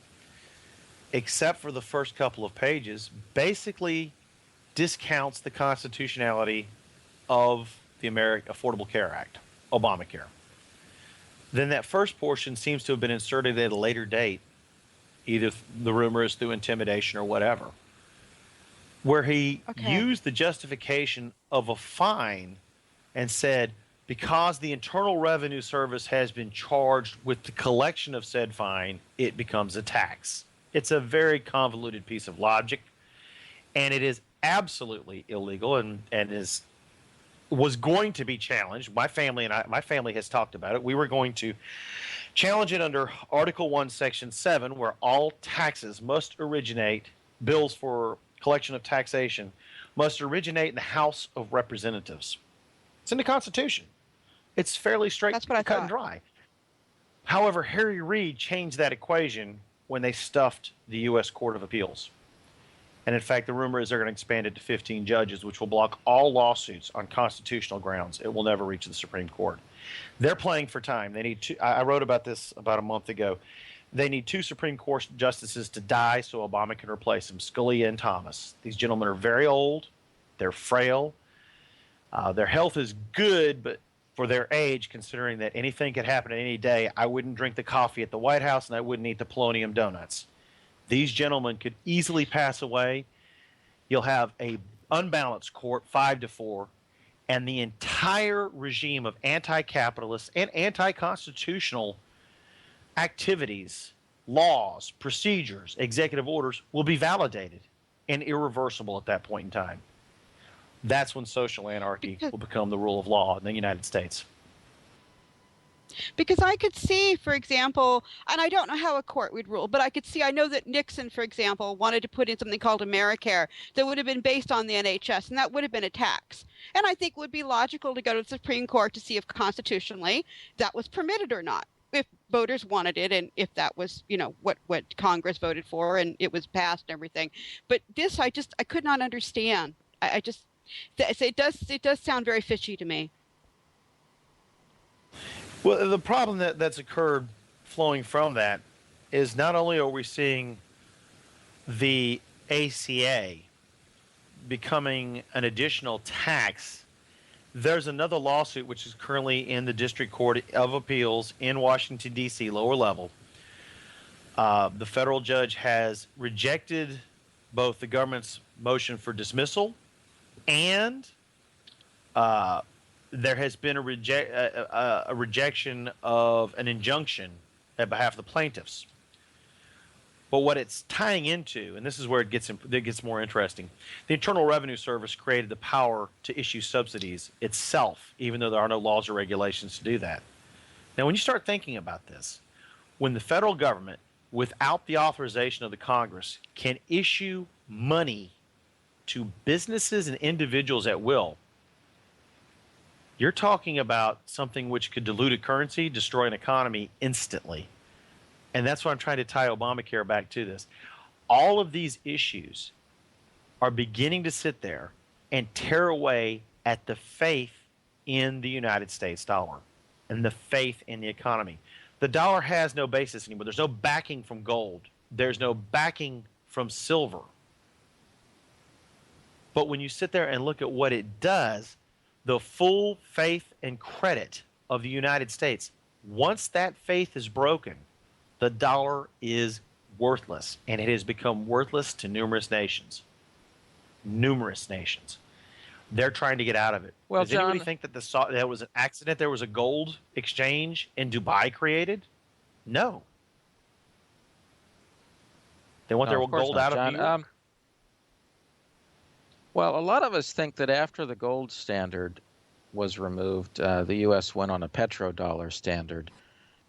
except for the first couple of pages, basically discounts the constitutionality of the Affordable Care Act, Obamacare. Then that first portion seems to have been inserted at a later date, either the rumor is through intimidation or whatever, where he used the justification of a fine and said, because the Internal Revenue Service has been charged with the collection of said fine, it becomes a tax. It's a very convoluted piece of logic, and it is absolutely illegal and was going to be challenged. My family has talked about it. We were going to challenge it under Article 1, Section 7, where all taxes must originate, bills for collection of taxation must originate in the House of Representatives. It's in the Constitution. It's fairly straight, cut and dry. However, Harry Reid changed that equation when they stuffed the U.S. Court of Appeals. And in fact, the rumor is they're going to expand it to 15 judges, which will block all lawsuits on constitutional grounds. It will never reach the Supreme Court. They're playing for time. They need two. I wrote about this about a month ago. They need 2 Supreme Court justices to die so Obama can replace them, Scalia and Thomas. These gentlemen are very old. They're frail. Their health is good, but for their age, considering that anything could happen any day, I wouldn't drink the coffee at the White House and I wouldn't eat the polonium donuts. These gentlemen could easily pass away. You'll have a unbalanced court, 5-4, and the entire regime of anti-capitalist and anti-constitutional activities, laws, procedures, executive orders will be validated and irreversible at that point in time. That's when social anarchy will become the rule of law in the United States. Because I could see, for example, and I don't know how a court would rule, but I could see, I know that Nixon, for example, wanted to put in something called Americare that would have been based on the NHS, and that would have been a tax. And I think it would be logical to go to the Supreme Court to see if constitutionally that was permitted or not, if voters wanted it, and if that was, you know, what Congress voted for, and it was passed and everything. But this, I could not understand. It does sound very fishy to me. Well, the problem that's occurred flowing from that is not only are we seeing the ACA becoming an additional tax, there's another lawsuit which is currently in the District Court of Appeals in Washington, D.C., lower level. The federal judge has rejected both the government's motion for dismissal and there has been a rejection of an injunction at behalf of the plaintiffs. But what it's tying into, and this is where it gets more interesting, the Internal Revenue Service created the power to issue subsidies itself, even though there are no laws or regulations to do that. Now, when you start thinking about this, when the federal government, without the authorization of the Congress, can issue money to businesses and individuals at will, you're talking about something which could dilute a currency, destroy an economy instantly. And that's why I'm trying to tie Obamacare back to this. All of these issues are beginning to sit there and tear away at the faith in the United States dollar and the faith in the economy. The dollar has no basis anymore. There's no backing from gold. There's no backing from silver. But when you sit there and look at what it does, the full faith and credit of the United States, once that faith is broken, the dollar is worthless, and it has become worthless to numerous nations. Numerous nations. They're trying to get out of it. Well, does anybody think that that was an accident? There was a gold exchange in Dubai created? No. They want No, their of course gold not, out of John. New York. Well, a lot of us think that after the gold standard was removed, the U.S. went on a petrodollar standard,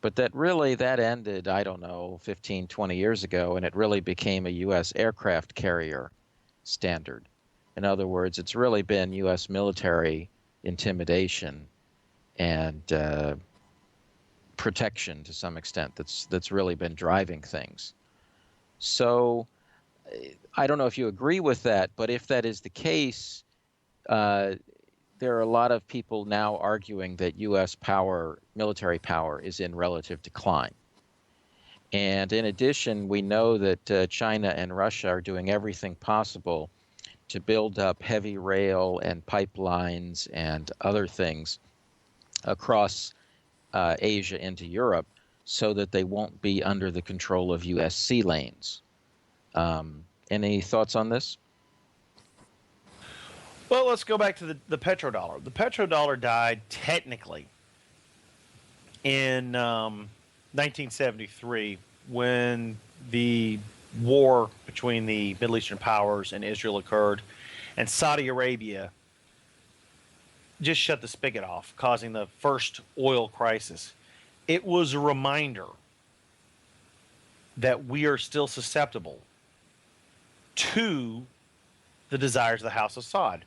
but that ended, I don't know, 15, 20 years ago, and it really became a U.S. aircraft carrier standard. In other words, it's really been U.S. military intimidation and protection to some extent that's really been driving things. So I don't know if you agree with that, but if that is the case, there are a lot of people now arguing that U.S. power, military power, is in relative decline. And in addition, we know that China and Russia are doing everything possible to build up heavy rail and pipelines and other things across Asia into Europe so that they won't be under the control of U.S. sea lanes. Any thoughts on this? Well, let's go back to the petrodollar. The petrodollar died technically in 1973 when the war between the Middle Eastern powers and Israel occurred, and Saudi Arabia just shut the spigot off, causing the first oil crisis. It was a reminder that we are still susceptible to the desires of the House of Saud.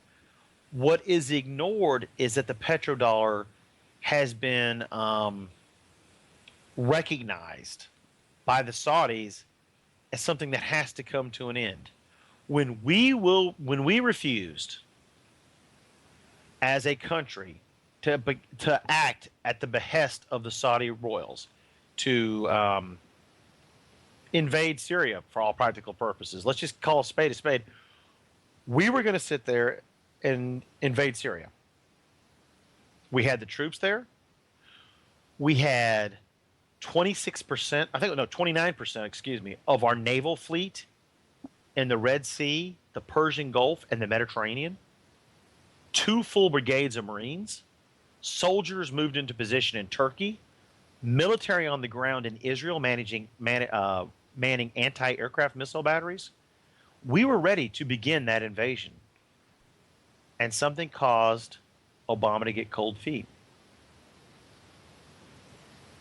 What is ignored is that the petrodollar has been recognized by the Saudis as something that has to come to an end. When we refused as a country to act at the behest of the Saudi royals to invade Syria for all practical purposes, let's just call a spade a spade. We were going to sit there and invade Syria. We had the troops there. We had 29%, of our naval fleet in the Red Sea, the Persian Gulf, and the Mediterranean. 2 full brigades of Marines. Soldiers moved into position in Turkey. Military on the ground in Israel manning anti-aircraft missile batteries. We were ready to begin that invasion. And something caused Obama to get cold feet.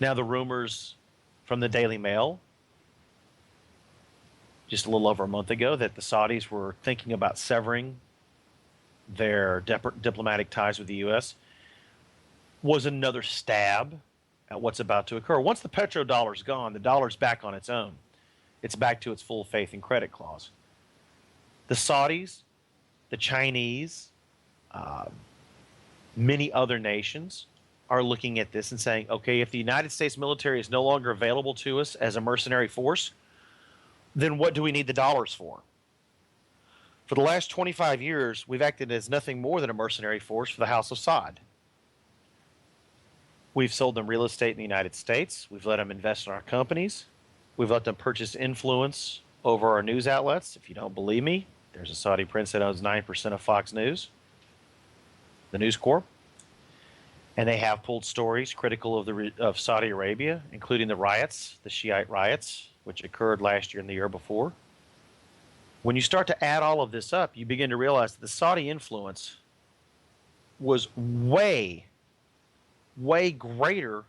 Now, the rumors from the Daily Mail just a little over a month ago that the Saudis were thinking about severing their diplomatic ties with the U.S. was another stab at what's about to occur. Once the petrodollar's gone, the dollar's back on its own. It's back to its full faith and credit clause. The Saudis, the Chinese, many other nations are looking at this and saying, okay, if the United States military is no longer available to us as a mercenary force, then what do we need the dollars for? For the last 25 years, we've acted as nothing more than a mercenary force for the House of Saud. We've sold them real estate in the United States. We've let them invest in our companies. We've let them purchase influence over our news outlets. If you don't believe me, there's a Saudi prince that owns 9% of Fox News, the News Corp. And they have pulled stories critical of Saudi Arabia, including the riots, the Shiite riots, which occurred last year and the year before. When you start to add all of this up, you begin to realize that the Saudi influence was way, way greater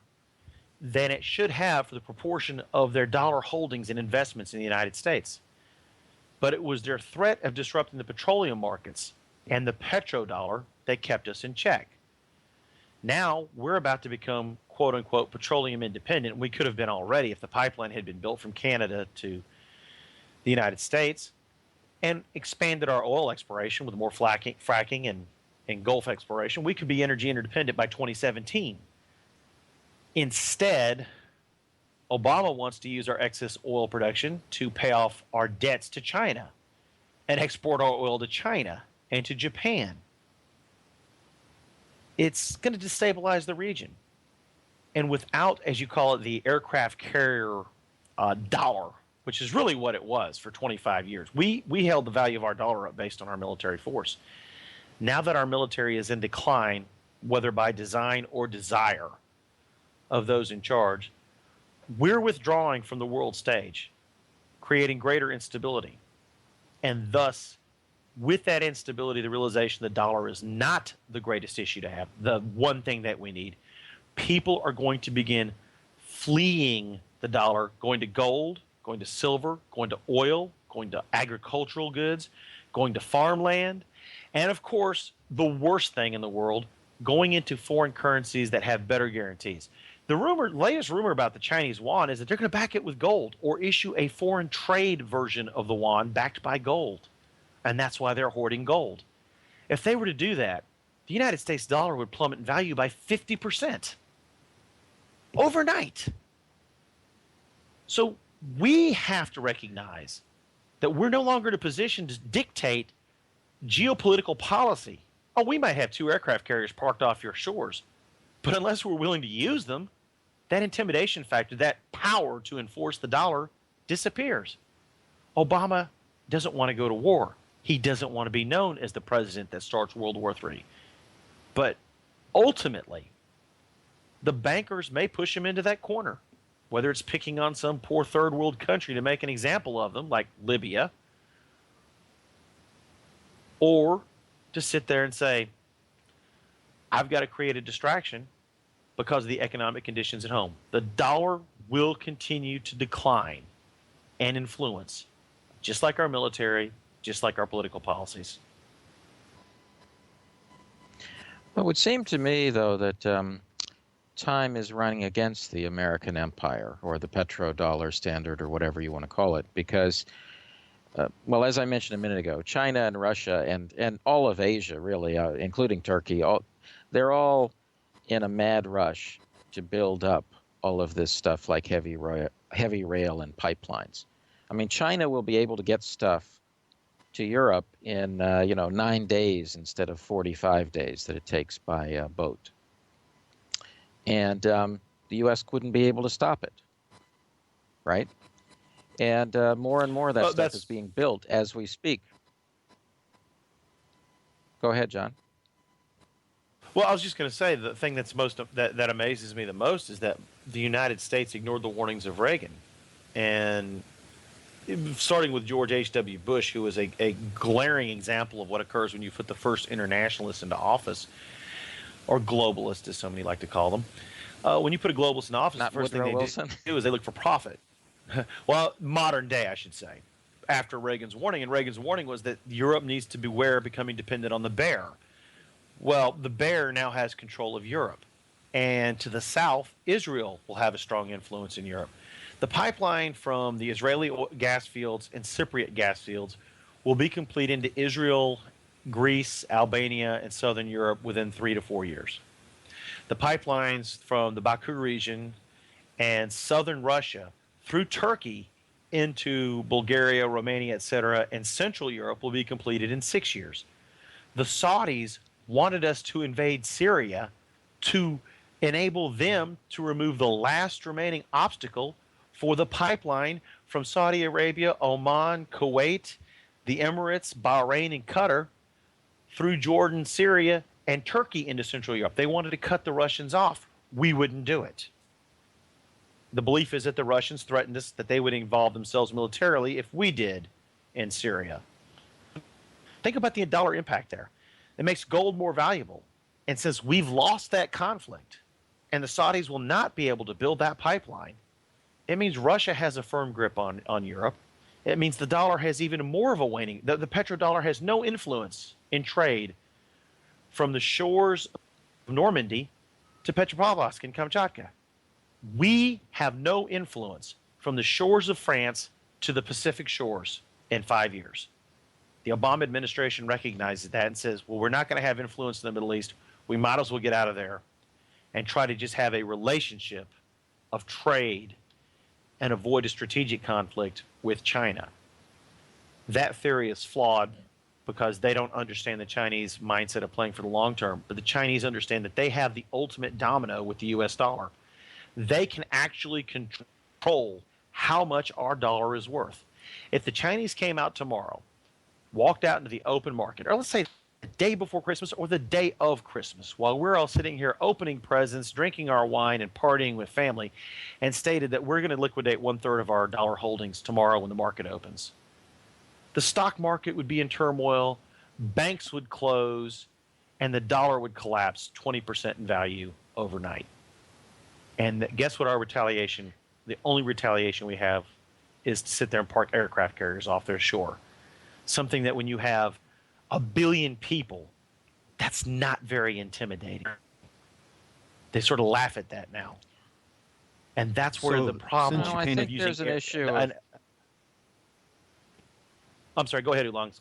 than it should have for the proportion of their dollar holdings and investments in the United States. But it was their threat of disrupting the petroleum markets and the petrodollar that kept us in check. Now we're about to become, quote unquote, petroleum independent. We could have been already if the pipeline had been built from Canada to the United States and expanded our oil exploration with more fracking and Gulf exploration. We could be energy interdependent by 2017. Instead, Obama wants to use our excess oil production to pay off our debts to China and export our oil to China and to Japan. It's going to destabilize the region. And without, as you call it, the aircraft carrier dollar, which is really what it was for 25 years. We held the value of our dollar up based on our military force. Now that our military is in decline, whether by design or desire of those in charge, we're withdrawing from the world stage, creating greater instability. And thus, with that instability, the realization the dollar is not the greatest issue to have, the one thing that we need, people are going to begin fleeing the dollar, going to gold, going to silver, going to oil, going to agricultural goods, going to farmland, and of course, the worst thing in the world, going into foreign currencies that have better guarantees. The latest rumor about the Chinese yuan is that they're going to back it with gold or issue a foreign trade version of the yuan backed by gold. And that's why they're hoarding gold. If they were to do that, the United States dollar would plummet in value by 50% overnight. So we have to recognize that we're no longer in a position to dictate geopolitical policy. Oh, we might have 2 aircraft carriers parked off your shores, but unless we're willing to use them, that intimidation factor, that power to enforce the dollar disappears. Obama doesn't want to go to war. He doesn't want to be known as the president that starts World War III. But ultimately, the bankers may push him into that corner, whether it's picking on some poor third world country to make an example of them, like Libya, or to sit there and say, I've got to create a distraction because of the economic conditions at home. The dollar will continue to decline and influence, just like our military, just like our political policies. Well, it would seem to me, though, that time is running against the American empire or the petrodollar standard or whatever you want to call it, because, well, as I mentioned a minute ago, China and Russia and all of Asia, really, including Turkey, they're all in a mad rush to build up all of this stuff like heavy rail and pipelines. I mean, China will be able to get stuff to Europe in 9 days instead of 45 days that it takes by boat. And the U.S. wouldn't be able to stop it, right? And more and more of that stuff is being built as we speak. Go ahead, John. Well, I was just going to say the thing that's that amazes me the most is that the United States ignored the warnings of Reagan, and starting with George H.W. Bush, who was a glaring example of what occurs when you put the first internationalist into office, or globalist, as so many like to call them. When you put a globalist in office, the first thing they do is they look for profit. Well, modern day, I should say, after Reagan's warning. And Reagan's warning was that Europe needs to beware of becoming dependent on the bear. Well, the bear now has control of Europe. And to the south, Israel will have a strong influence in Europe. The pipeline from the Israeli gas fields and Cypriot gas fields will be complete into Israel, Greece, Albania, and southern Europe within 3 to 4 years. The pipelines from the Baku region and southern Russia through Turkey into Bulgaria, Romania, etc., and Central Europe will be completed in 6 years. The Saudis wanted us to invade Syria to enable them to remove the last remaining obstacle for the pipeline from Saudi Arabia, Oman, Kuwait, the Emirates, Bahrain, and Qatar through Jordan, Syria, and Turkey into Central Europe. They wanted to cut the Russians off. We wouldn't do it. The belief is that the Russians threatened us that they would involve themselves militarily if we did in Syria. Think about the dollar impact there. It makes gold more valuable. And since we've lost that conflict and the Saudis will not be able to build that pipeline, it means Russia has a firm grip on Europe. It means the dollar has even more of a waning. The petrodollar has no influence in trade from the shores of Normandy to Petropavlovsk and Kamchatka. We have no influence from the shores of France to the Pacific shores in 5 years. The Obama administration recognizes that and says, well, we're not going to have influence in the Middle East. We might as well get out of there and try to just have a relationship of trade and avoid a strategic conflict with China. That theory is flawed because they don't understand the Chinese mindset of playing for the long term. But the Chinese understand that they have the ultimate domino with the U.S. dollar. They can actually control how much our dollar is worth. If the Chinese came out tomorrow, walked out into the open market, or let's say the day before Christmas or the day of Christmas, while we're all sitting here opening presents, drinking our wine, and partying with family, and stated that we're going to liquidate 1/3 of our dollar holdings tomorrow when the market opens. The stock market would be in turmoil, banks would close, and the dollar would collapse 20% in value overnight. And guess what our retaliation, the only retaliation we have, is to sit there and park aircraft carriers off their shore. Something that when you have 1 billion people, that's not very intimidating. They sort of laugh at that now. And that's where the problem I think there's an issue. I'm sorry, go ahead, Oolong.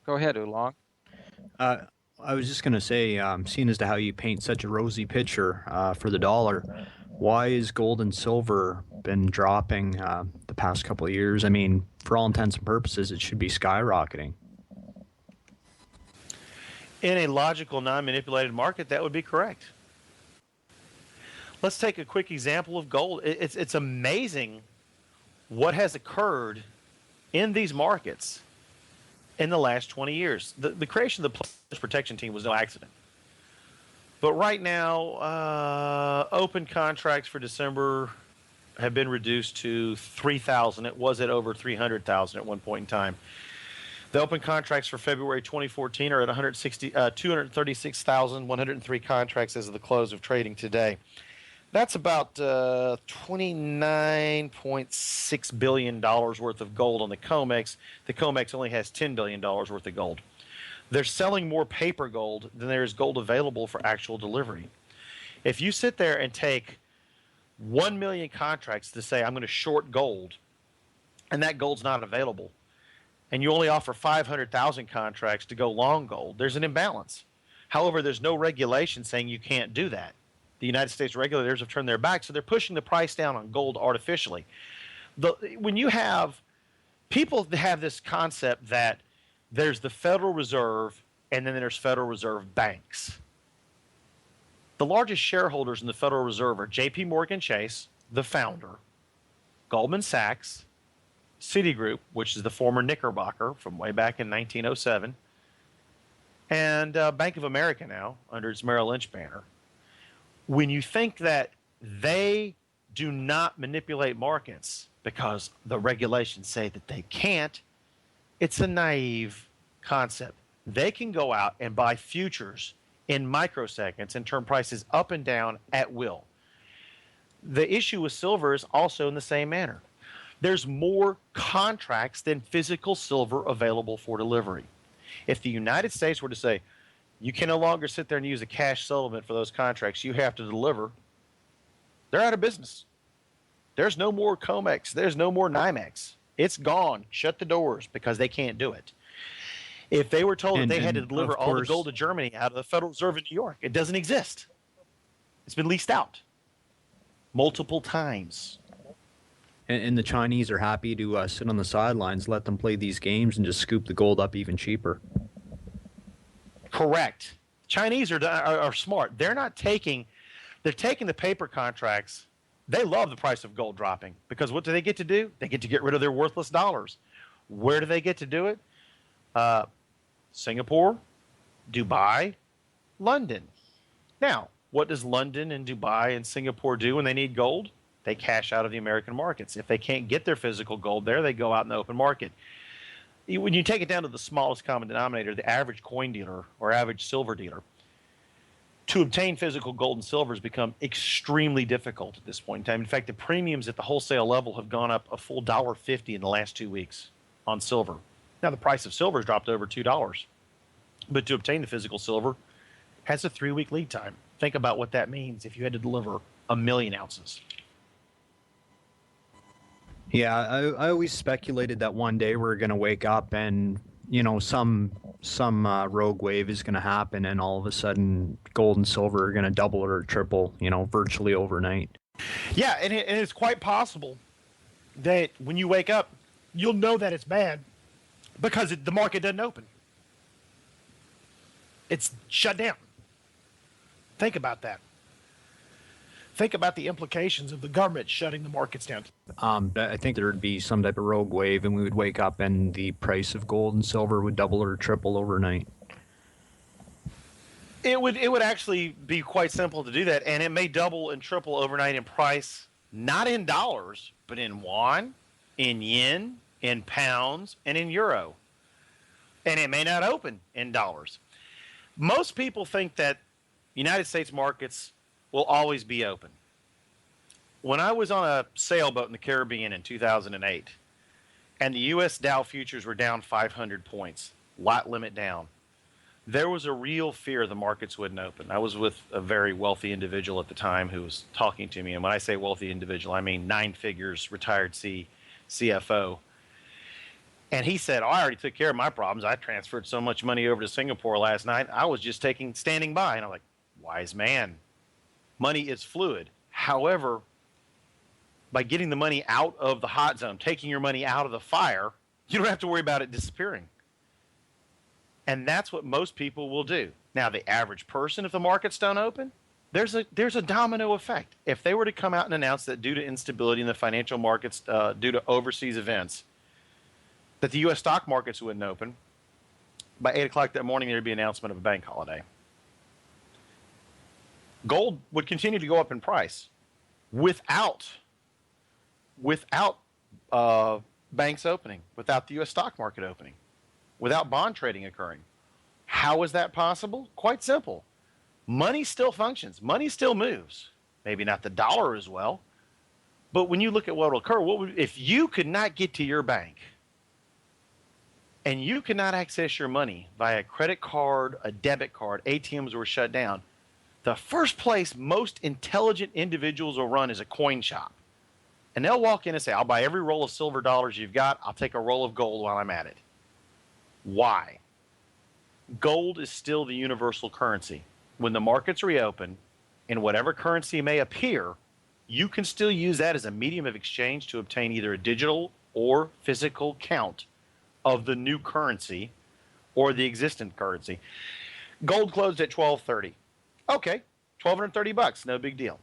Go ahead, Oolong. I was just going to say, seeing as to how you paint such a rosy picture for the dollar, why is gold and silver been dropping the past couple of years? I mean, for all intents and purposes, it should be skyrocketing. In a logical, non-manipulated market, that would be correct. Let's take a quick example of gold. It's amazing what has occurred in these markets in the last 20 years. The creation of the Pledge Protection Team was no accident. But right now, open contracts for December have been reduced to 3,000. It was at over 300,000 at one point in time. The open contracts for February 2014 are at 236,103 contracts as of the close of trading today. That's about $29.6 billion worth of gold on the COMEX. The COMEX only has $10 billion worth of gold. They're selling more paper gold than there is gold available for actual delivery. If you sit there and take 1 million contracts to say, I'm going to short gold, and that gold's not available, and you only offer 500,000 contracts to go long gold, there's an imbalance. However, there's no regulation saying you can't do that. The United States regulators have turned their back, so they're pushing the price down on gold artificially. When you have people have this concept that there's the Federal Reserve and then there's Federal Reserve banks. The largest shareholders in the Federal Reserve are J.P. Morgan Chase, the founder, Goldman Sachs, Citigroup, which is the former Knickerbocker from way back in 1907, and Bank of America now under its Merrill Lynch banner. When you think that they do not manipulate markets because the regulations say that they can't, it's a naive concept. They can go out and buy futures in microseconds and turn prices up and down at will. The issue with silver is also in the same manner. There's more contracts than physical silver available for delivery. If the United States were to say, you can no longer sit there and use a cash settlement for those contracts, you have to deliver, they're out of business. There's no more COMEX. There's no more NYMEX. It's gone. Shut the doors because they can't do it. If they were told that they had to deliver all the gold to Germany out of the Federal Reserve in New York, it doesn't exist. It's been leased out multiple times. And the Chinese are happy to sit on the sidelines, let them play these games, and just scoop the gold up even cheaper. Correct. Chinese are smart. They're taking the paper contracts. They love the price of gold dropping because what do they get to do? They get to get rid of their worthless dollars. Where do they get to do it? Singapore, Dubai, London. Now, what does London and Dubai and Singapore do when they need gold? They cash out of the American markets. If they can't get their physical gold there, they go out in the open market. When you take it down to the smallest common denominator, the average coin dealer or average silver dealer, to obtain physical gold and silver has become extremely difficult at this point in time. In fact, the premiums at the wholesale level have gone up a full $1.50 in the last 2 weeks on silver. Now, the price of silver has dropped over $2. But to obtain the physical silver has a 3-week lead time. Think about what that means if you had to deliver 1 million ounces. Yeah, I always speculated that one day we're going to wake up and, you know, some rogue wave is going to happen and all of a sudden gold and silver are going to double or triple, you know, virtually overnight. Yeah, and it's quite possible that when you wake up, you'll know that it's bad because the market doesn't open. It's shut down. Think about that. Think about the implications of the government shutting the markets down. I think there would be some type of rogue wave and we would wake up and the price of gold and silver would double or triple overnight. It would actually be quite simple to do that, and it may double and triple overnight in price, not in dollars, but in won, in yen, in pounds, and in euro. And it may not open in dollars. Most people think that United States markets will always be open. When I was on a sailboat in the Caribbean in 2008, and the U.S. Dow futures were down 500 points, lot limit down, there was a real fear the markets wouldn't open. I was with a very wealthy individual at the time who was talking to me. And when I say wealthy individual, I mean 9 figures, retired CFO. And he said, I already took care of my problems. I transferred so much money over to Singapore last night. I was just standing by. And I'm like, wise man. Money is fluid. However, by getting the money out of the hot zone, taking your money out of the fire, you don't have to worry about it disappearing. And that's what most people will do. Now, the average person, if the markets don't open, there's a domino effect. If they were to come out and announce that due to instability in the financial markets, due to overseas events, that the U.S. stock markets wouldn't open, by 8 o'clock that morning, there'd be an announcement of a bank holiday. Gold would continue to go up in price without banks opening, without the U.S. stock market opening, without bond trading occurring. How is that possible? Quite simple. Money still functions. Money still moves. Maybe not the dollar as well. But when you look at what will occur, if you could not get to your bank and you could not access your money via a credit card, a debit card, ATMs were shut down, the first place most intelligent individuals will run is a coin shop. And they'll walk in and say, I'll buy every roll of silver dollars you've got. I'll take a roll of gold while I'm at it. Why? Gold is still the universal currency. When the markets reopen, in whatever currency may appear, you can still use that as a medium of exchange to obtain either a digital or physical count of the new currency or the existent currency. Gold closed at $1,230. Okay, $1,230, no big deal.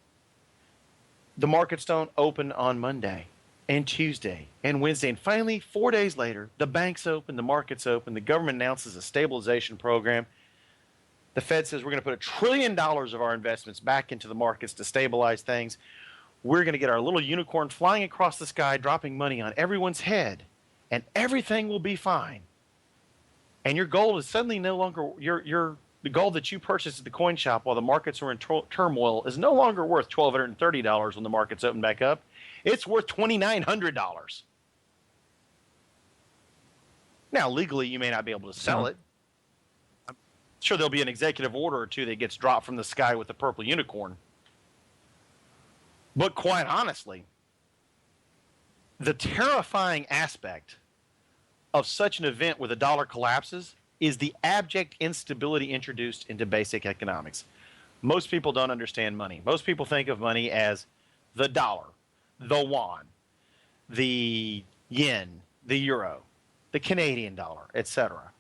The markets don't open on Monday and Tuesday and Wednesday. And finally, 4 days later, the banks open, the markets open, the government announces a stabilization program. The Fed says we're going to put $1 trillion of our investments back into the markets to stabilize things. We're going to get our little unicorn flying across the sky, dropping money on everyone's head, and everything will be fine. And your gold is suddenly no longer, the gold that you purchased at the coin shop while the markets were in turmoil is no longer worth $1,230 when the markets open back up. It's worth $2,900. Now, legally, you may not be able to sell it. I'm sure there'll be an executive order or two that gets dropped from the sky with the purple unicorn. But quite honestly, the terrifying aspect of such an event where the dollar collapses is the abject instability introduced into basic economics. Most people don't understand money. Most people think of money as the dollar, the won, the yen, the euro, the Canadian dollar, etc.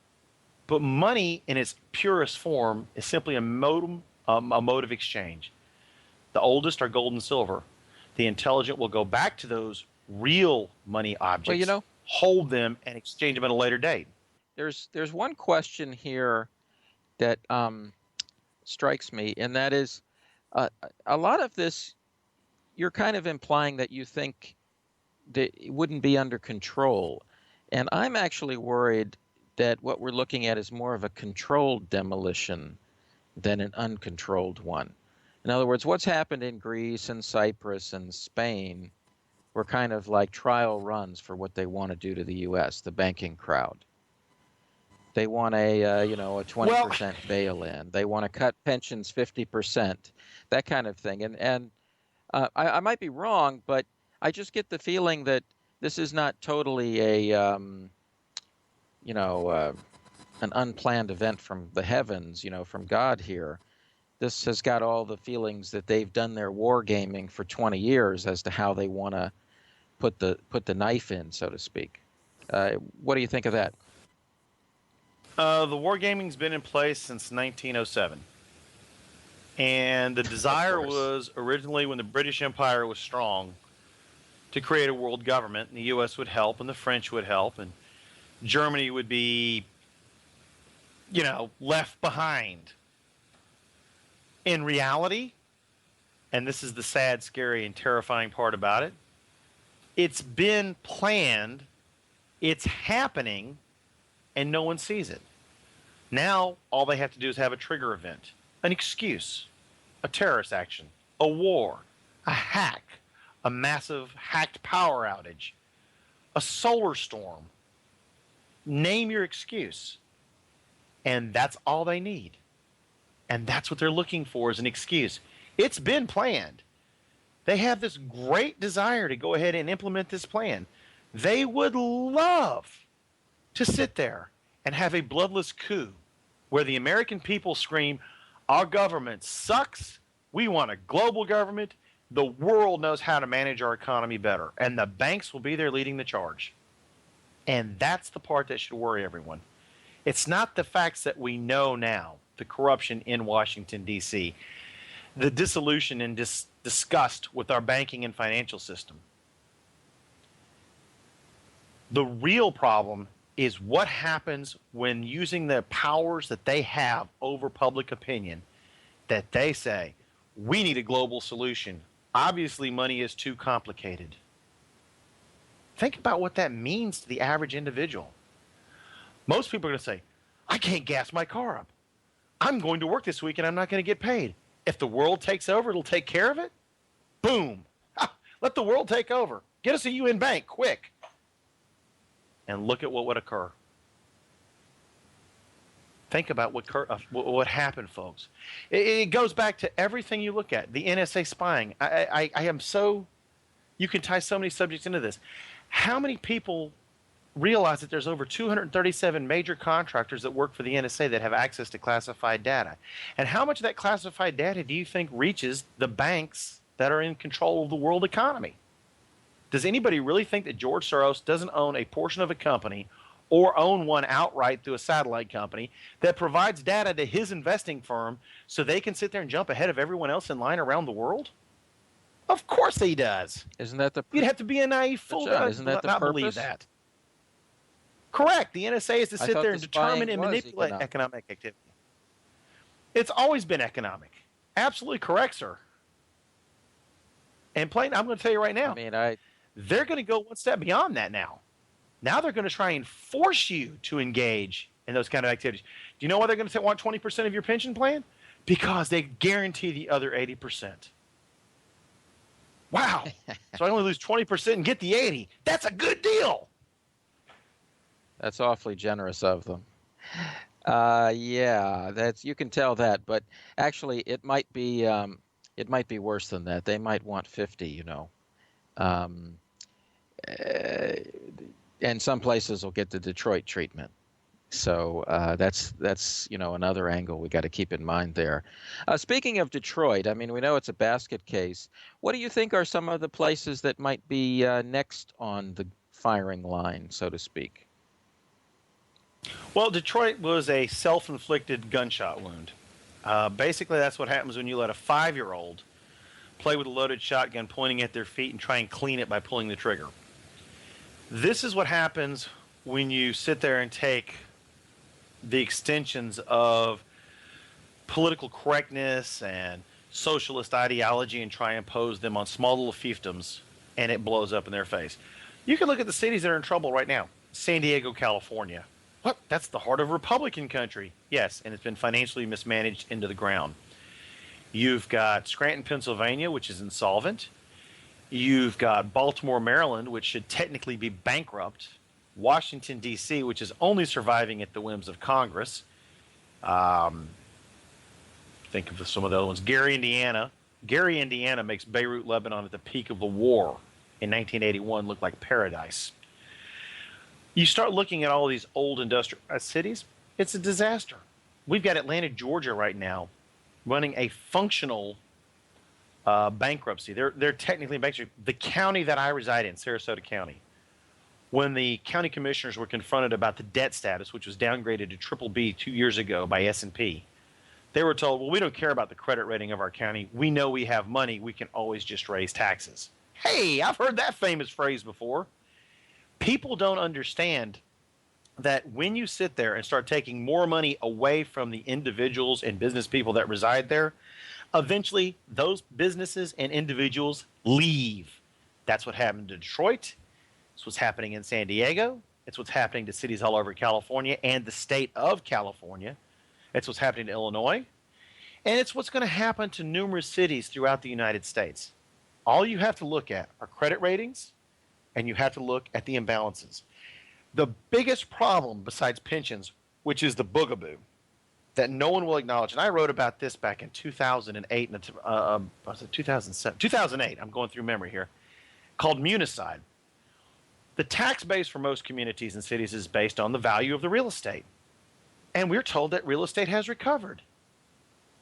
But money in its purest form is simply a mode of exchange. The oldest are gold and silver. The intelligent will go back to those real money objects, hold them, and exchange them at a later date. There's one question here that strikes me, and that is a lot of this, you're kind of implying that you think that it wouldn't be under control. And I'm actually worried that what we're looking at is more of a controlled demolition than an uncontrolled one. In other words, what's happened in Greece and Cyprus and Spain were kind of like trial runs for what they want to do to the U.S., the banking crowd. They want a 20% bail-in. They want to cut pensions 50%, that kind of thing. And I might be wrong, but I just get the feeling that this is not totally an unplanned event from the heavens, from God here. This has got all the feelings that they've done their wargaming for 20 years as to how they want to put the knife in, so to speak. What do you think of that? The wargaming's been in place since 1907. And the desire was originally, when the British Empire was strong, to create a world government, and the U.S. would help, and the French would help, and Germany would be, left behind. In reality, and this is the sad, scary, and terrifying part about it, it's been planned, it's happening, and no one sees it. Now, all they have to do is have a trigger event, an excuse, a terrorist action, a war, a hack, a massive hacked power outage, a solar storm. Name your excuse. And that's all they need. And that's what they're looking for, is an excuse. It's been planned. They have this great desire to go ahead and implement this plan. They would love to sit there and have a bloodless coup where the American people scream, our government sucks. We want a global government. The world knows how to manage our economy better. And the banks will be there leading the charge. And that's the part that should worry everyone. It's not the facts that we know now, the corruption in Washington, D.C., the dissolution and disgust with our banking and financial system. The real problem is what happens when, using the powers that they have over public opinion, that they say, we need a global solution. Obviously, money is too complicated. Think about what that means to the average individual. Most people are going to say, I can't gas my car up. I'm going to work this week and I'm not going to get paid. If the world takes over, it'll take care of it? Boom. Let the world take over. Get us a UN bank, quick. And look at what would occur. Think about what happened, folks. It goes back to everything you look at. The NSA spying. I am so... You can tie so many subjects into this. How many people realize that there's over 237 major contractors that work for the NSA that have access to classified data? And how much of that classified data do you think reaches the banks that are in control of the world economy? Does anybody really think that George Soros doesn't own a portion of a company or own one outright through a satellite company that provides data to his investing firm so they can sit there and jump ahead of everyone else in line around the world? Of course he does. Isn't that the... You'd have to be a naive fool to not believe that. Correct. The NSA is to sit there and determine and manipulate economic activity. It's always been economic. Absolutely correct, sir. And plain, I'm going to tell you right now, they're going to go one step beyond that now. Now they're going to try and force you to engage in those kind of activities. Do you know why they're going to want 20% of your pension plan? Because they guarantee the other 80%. Wow. So I only lose 20% and get the 80. That's a good deal. That's awfully generous of them. Yeah, that's, you can tell that, but actually it might be worse than that. They might want 50, you know. And some places will get the Detroit treatment. So that's another angle we got to keep in mind there. Speaking of Detroit, I mean, we know it's a basket case. What do you think are some of the places that might be next on the firing line, so to speak? Well, Detroit was a self-inflicted gunshot wound. Basically, that's what happens when you let a 5-year-old play with a loaded shotgun pointing at their feet and try and clean it by pulling the trigger. This is what happens when you sit there and take the extensions of political correctness and socialist ideology and try and impose them on small little fiefdoms, and it blows up in their face. You can look at the cities that are in trouble right now. San Diego, California. What? That's the heart of Republican country. Yes, and it's been financially mismanaged into the ground. You've got Scranton, Pennsylvania, which is insolvent. You've got Baltimore, Maryland, which should technically be bankrupt. Washington, D.C., which is only surviving at the whims of Congress. Think of some of the other ones. Gary, Indiana. Gary, Indiana makes Beirut, Lebanon at the peak of the war in 1981 look like paradise. You start looking at all these old industrial cities, it's a disaster. We've got Atlanta, Georgia right now running a functional bankruptcy. They're technically in bankruptcy. The county that I reside in, Sarasota County, when the county commissioners were confronted about the debt status, which was downgraded to triple B 2 years ago by S&P, they were told, well, we don't care about the credit rating of our county. We know we have money. We can always just raise taxes. Hey, I've heard that famous phrase before. People don't understand that when you sit there and start taking more money away from the individuals and business people that reside there, eventually those businesses and individuals leave. That's what happened to Detroit. It's what's happening in San Diego. It's what's happening to cities all over California and the state of California. It's what's happening to Illinois. And it's what's going to happen to numerous cities throughout the United States. All you have to look at are credit ratings, and you have to look at the imbalances. The biggest problem besides pensions, which is the boogaboo, that no one will acknowledge, and I wrote about this back in 2008, was it 2007? 2008, I'm going through memory here, called Municipal. The tax base for most communities and cities is based on the value of the real estate. And we're told that real estate has recovered.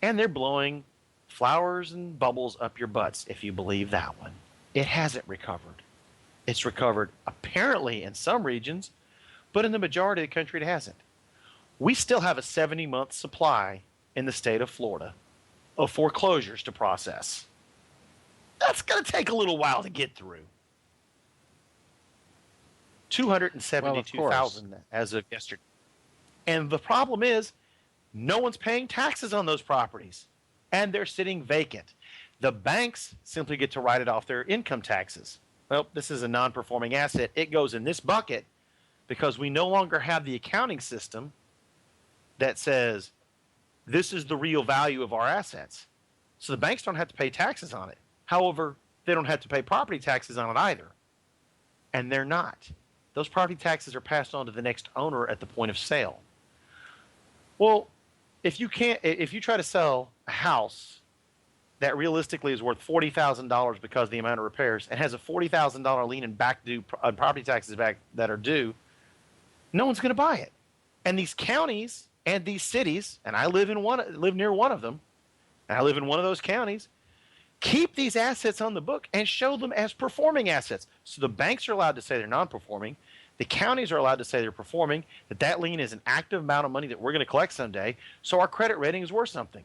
And they're blowing flowers and bubbles up your butts if you believe that one. It hasn't recovered. It's recovered apparently in some regions, but in the majority of the country it hasn't. We still have a 70-month supply in the state of Florida of foreclosures to process. That's going to take a little while to get through. 272,000 as of yesterday. And the problem is, no one's paying taxes on those properties, and they're sitting vacant. The banks simply get to write it off their income taxes. Well, this is a non-performing asset. It goes in this bucket because we no longer have the accounting system that says this is the real value of our assets. So the banks don't have to pay taxes on it. However, they don't have to pay property taxes on it either. And they're not. Those property taxes are passed on to the next owner at the point of sale. Well, if you try to sell a house that realistically is worth $40,000 because of the amount of repairs and has a $40,000 lien and back due property taxes back that are due, no one's going to buy it. And these counties and these cities, and I live near one of them, and I live in one of those counties, keep these assets on the book and show them as performing assets. So the banks are allowed to say they're non-performing. The counties are allowed to say they're performing, that lien is an active amount of money that we're going to collect someday, so our credit rating is worth something.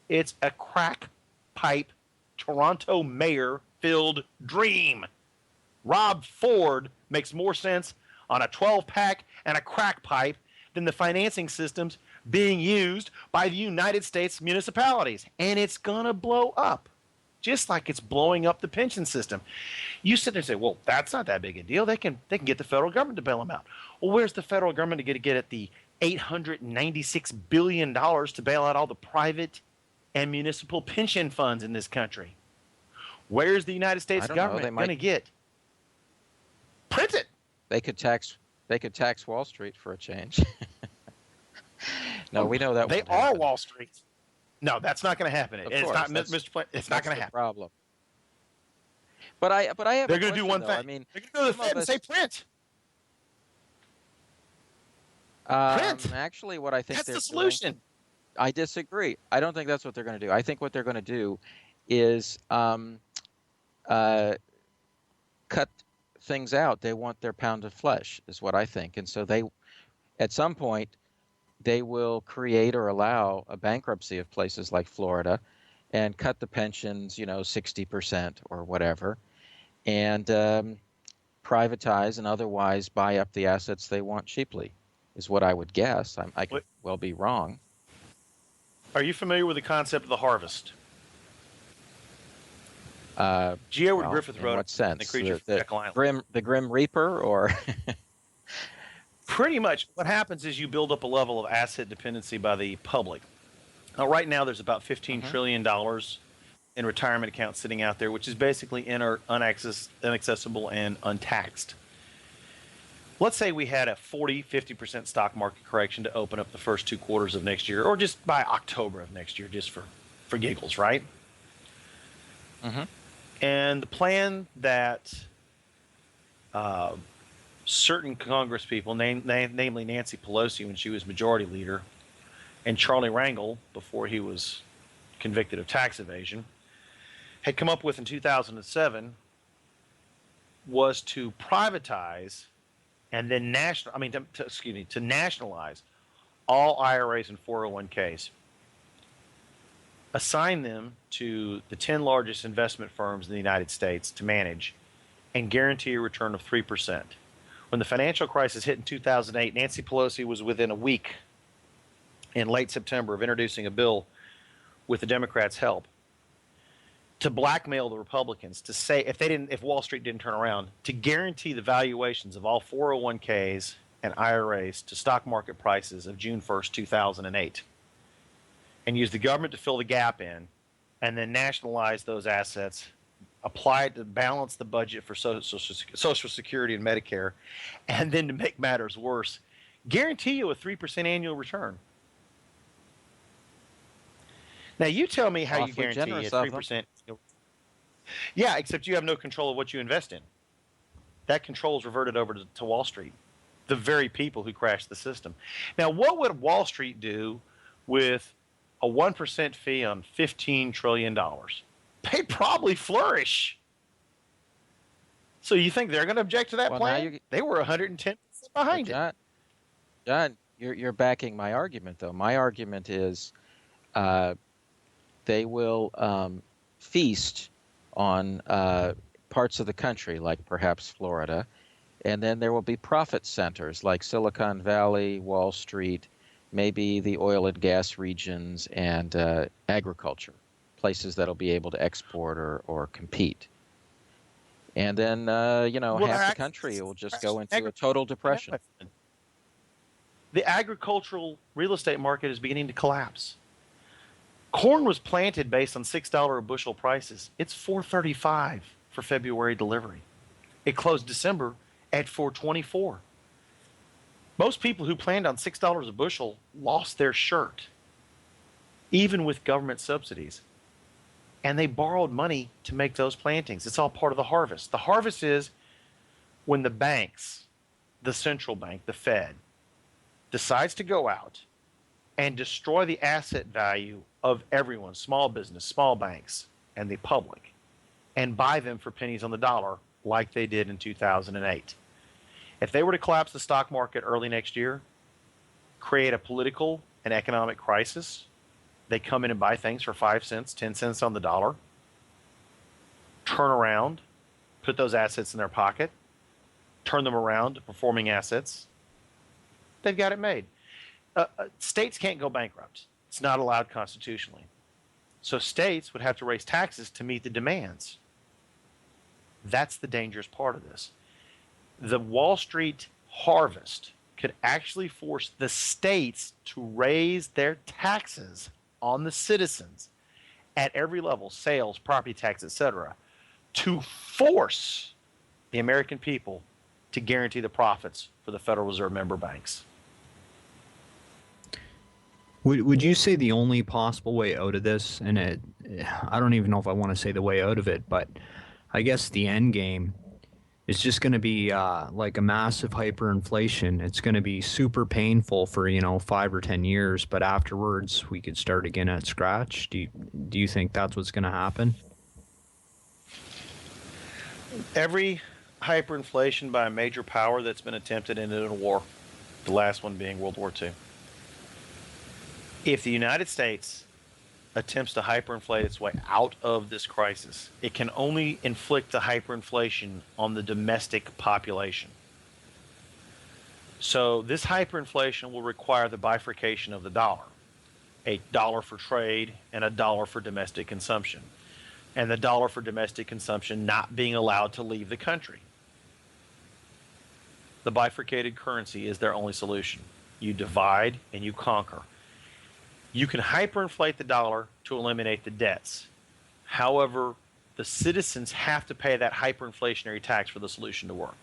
It's a crack pipe, Toronto mayor-filled dream. Rob Ford makes more sense on a 12-pack and a crack pipe than the financing systems being used by the United States municipalities. And it's going to blow up, just like it's blowing up the pension system. You sit there and say, well, that's not that big a deal. They can get the federal government to bail them out. Well, where's the federal government to get at the $896 billion to bail out all the private and municipal pension funds in this country? Where's the United States government going to get? Print it. They could tax Wall Street for a change. No, we know that they are happen. Wall Street. No, that's not going to happen. It's not, Mr. Plant. It's not going to happen. Problem. But I have. They're going to do one though. thing. I mean, they're going to go to the Fed and say print. Print. Actually, what I think that's the solution. I disagree. I don't think that's what they're going to do. I think what they're going to do is cut things out. They want their pound of flesh, is what I think. And so they, at some point, they will create or allow a bankruptcy of places like Florida and cut the pensions, 60% or whatever, and privatize and otherwise buy up the assets they want cheaply, is what I would guess. I could well be wrong. Are you familiar with the concept of the harvest? G. Edward Griffith wrote in what sense? The Creature from Jekyll Island. The Grim Reaper, or pretty much what happens is you build up a level of asset dependency by the public. Now, right now, there's about $15 trillion in retirement accounts sitting out there, which is basically inaccessible and untaxed. Let's say we had a 40-50% stock market correction to open up the first 2 quarters of next year, or just by October of next year, just for giggles, right? Mm-hmm. And the plan that certain Congress people, namely Nancy Pelosi when she was majority leader, and Charlie Rangel before he was convicted of tax evasion, had come up with in 2007 was to privatize and then to nationalize all IRAs and 401ks, assign them to the 10 largest investment firms in the United States to manage, and guarantee a return of 3%. When the financial crisis hit in 2008, Nancy Pelosi was within a week in late September of introducing a bill with the Democrats' help to blackmail the Republicans to say if Wall Street didn't turn around, to guarantee the valuations of all 401ks and IRAs to stock market prices of June 1st, 2008, and use the government to fill the gap in, and then nationalize those assets, apply it to balance the budget for Social Security and Medicare, and then to make matters worse, guarantee you a 3% annual return. Now, you tell me how you guarantee a 3%. Yeah, except you have no control of what you invest in. That control is reverted over to Wall Street, the very people who crashed the system. Now, what would Wall Street do with a 1% fee on $15 trillion? They'd probably flourish. So you think they're going to object to that plan? They were 110% behind it. John, you're backing my argument, though. My argument is they will feast on parts of the country, like perhaps Florida, and then there will be profit centers like Silicon Valley, Wall Street, maybe the oil and gas regions, and agriculture, places that'll be able to export or compete. And then, half the country will just go into a total depression. The agricultural real estate market is beginning to collapse. Corn was planted based on $6 a bushel prices. It's $4.35 for February delivery. It closed December at $4.24. Most people who planned on $6 a bushel lost their shirt, even with government subsidies. And they borrowed money to make those plantings. It's all part of the harvest. The harvest is when the banks, the central bank, the Fed, decides to go out and destroy the asset value of everyone, small business, small banks, and the public, and buy them for pennies on the dollar like they did in 2008. If they were to collapse the stock market early next year, create a political and economic crisis, they come in and buy things for 5 cents, 10 cents on the dollar, turn around, put those assets in their pocket, turn them around to performing assets, they've got it made. States can't go bankrupt. It's not allowed constitutionally. So states would have to raise taxes to meet the demands. That's the dangerous part of this. The Wall Street harvest could actually force the states to raise their taxes on the citizens at every level, sales, property tax, etc., to force the American people to guarantee the profits for the Federal Reserve member banks. Would you say the only possible way out of this, and I don't even know if I want to say the way out of it, but I guess the end game is just going to be like a massive hyperinflation. It's going to be super painful for 5 or 10 years, but afterwards we could start again at scratch. Do you think that's what's going to happen? Every hyperinflation by a major power that's been attempted ended in a war, the last one being World War II. If the United States attempts to hyperinflate its way out of this crisis, it can only inflict the hyperinflation on the domestic population. So this hyperinflation will require the bifurcation of the dollar, a dollar for trade and a dollar for domestic consumption, and the dollar for domestic consumption not being allowed to leave the country. The bifurcated currency is their only solution. You divide and you conquer. You can hyperinflate the dollar to eliminate the debts. However, the citizens have to pay that hyperinflationary tax for the solution to work.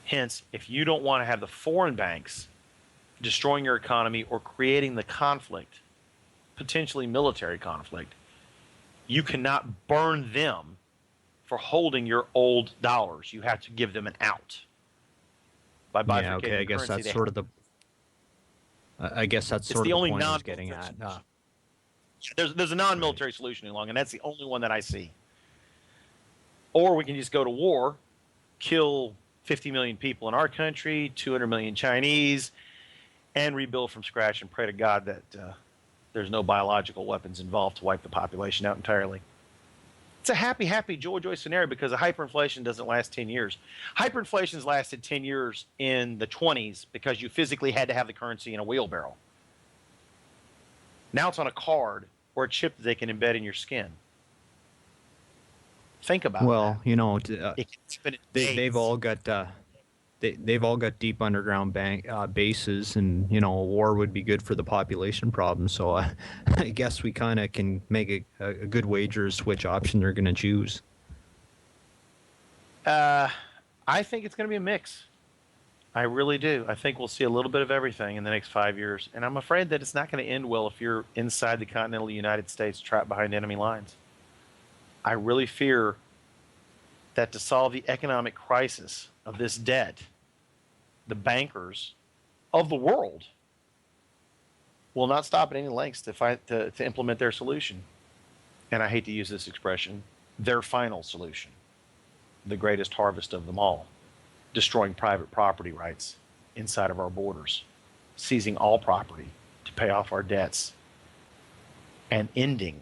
Hence, if you don't want to have the foreign banks destroying your economy or creating the conflict, potentially military conflict, you cannot burn them for holding your old dollars. You have to give them an out. By bifurcating yeah, okay, I guess that's sort of the point I was getting at. There's a non-military solution along, and that's the only one that I see. Or we can just go to war, kill 50 million people in our country, 200 million Chinese, and rebuild from scratch and pray to God that there's no biological weapons involved to wipe the population out entirely. It's a happy, happy, joy, joy scenario because a hyperinflation doesn't last 10 years. Hyperinflation's lasted 10 years in the 20s because you physically had to have the currency in a wheelbarrow. Now it's on a card or a chip that they can embed in your skin. Think about Well, that. you know, they've all got they've all got deep underground bases, and you know, a war would be good for the population problem. So I guess we kind of can make a good wager as to which option they're going to choose. I think it's going to be a mix. I really do. I think we'll see a little bit of everything in the next 5 years, and I'm afraid that it's not going to end well if you're inside the continental United States, trapped behind enemy lines. I really fear that to solve the economic crisis of this debt, the bankers of the world will not stop at any lengths to implement their solution. And I hate to use this expression, their final solution, the greatest harvest of them all, destroying private property rights inside of our borders, seizing all property to pay off our debts, and ending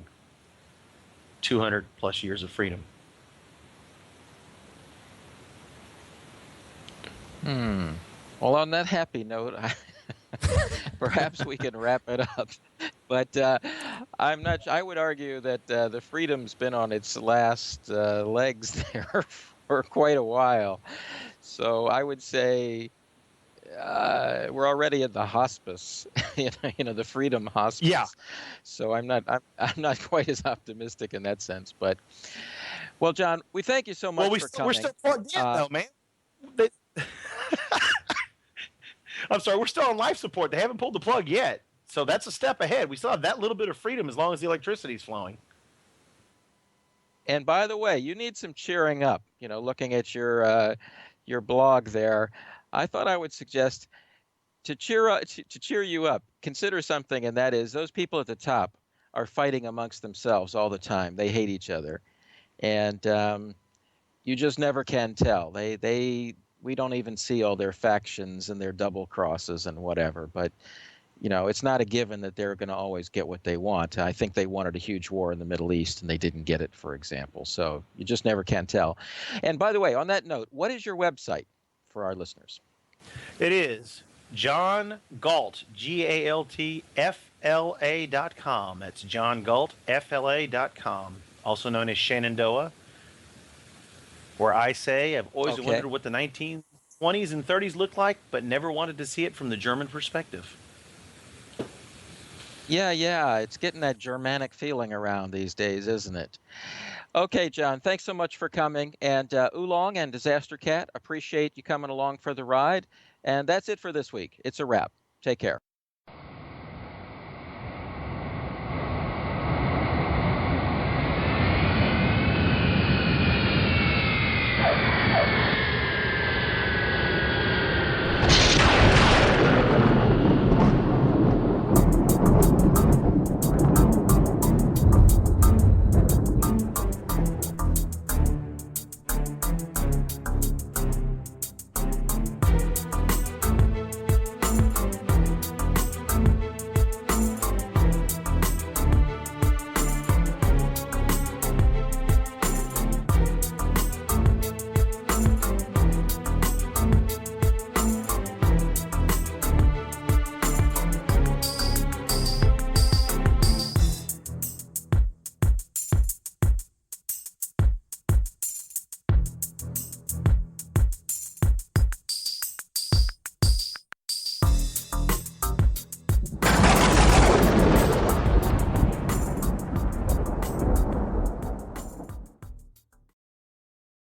200 plus years of freedom. Well, on that happy note, perhaps we can wrap it up. But I'm not. I would argue that the freedom's been on its last legs there for quite a while. So I would say we're already at the hospice, you know, the freedom hospice. Yeah. So I'm not quite as optimistic in that sense. But well, John, we thank you so much for coming. We're still plugged in, though, man. I'm sorry, we're still on life support. They haven't pulled the plug yet. So that's a step ahead. We still have that little bit of freedom as long as the electricity's flowing. And by the way, you need some cheering up. You know, looking at your blog there, I thought I would suggest to cheer you up. Consider something, and that is those people at the top are fighting amongst themselves all the time. They hate each other, and you just never can tell. We don't even see all their factions and their double crosses and whatever. But you know, it's not a given that they're going to always get what they want. I think they wanted a huge war in the Middle East and they didn't get it, for example. So you just never can tell. And by the way, on that note, what is your website for our listeners? It is John Galt, Galt, FLA.com. That's John Galt, FLA.com, also known as Shenandoah, where I say I've always wondered what the 1920s and 30s looked like, but never wanted to see it from the German perspective. Yeah, it's getting that Germanic feeling around these days, isn't it? Okay, John, thanks so much for coming. And Oolong and Disaster Cat, appreciate you coming along for the ride. And that's it for this week. It's a wrap. Take care.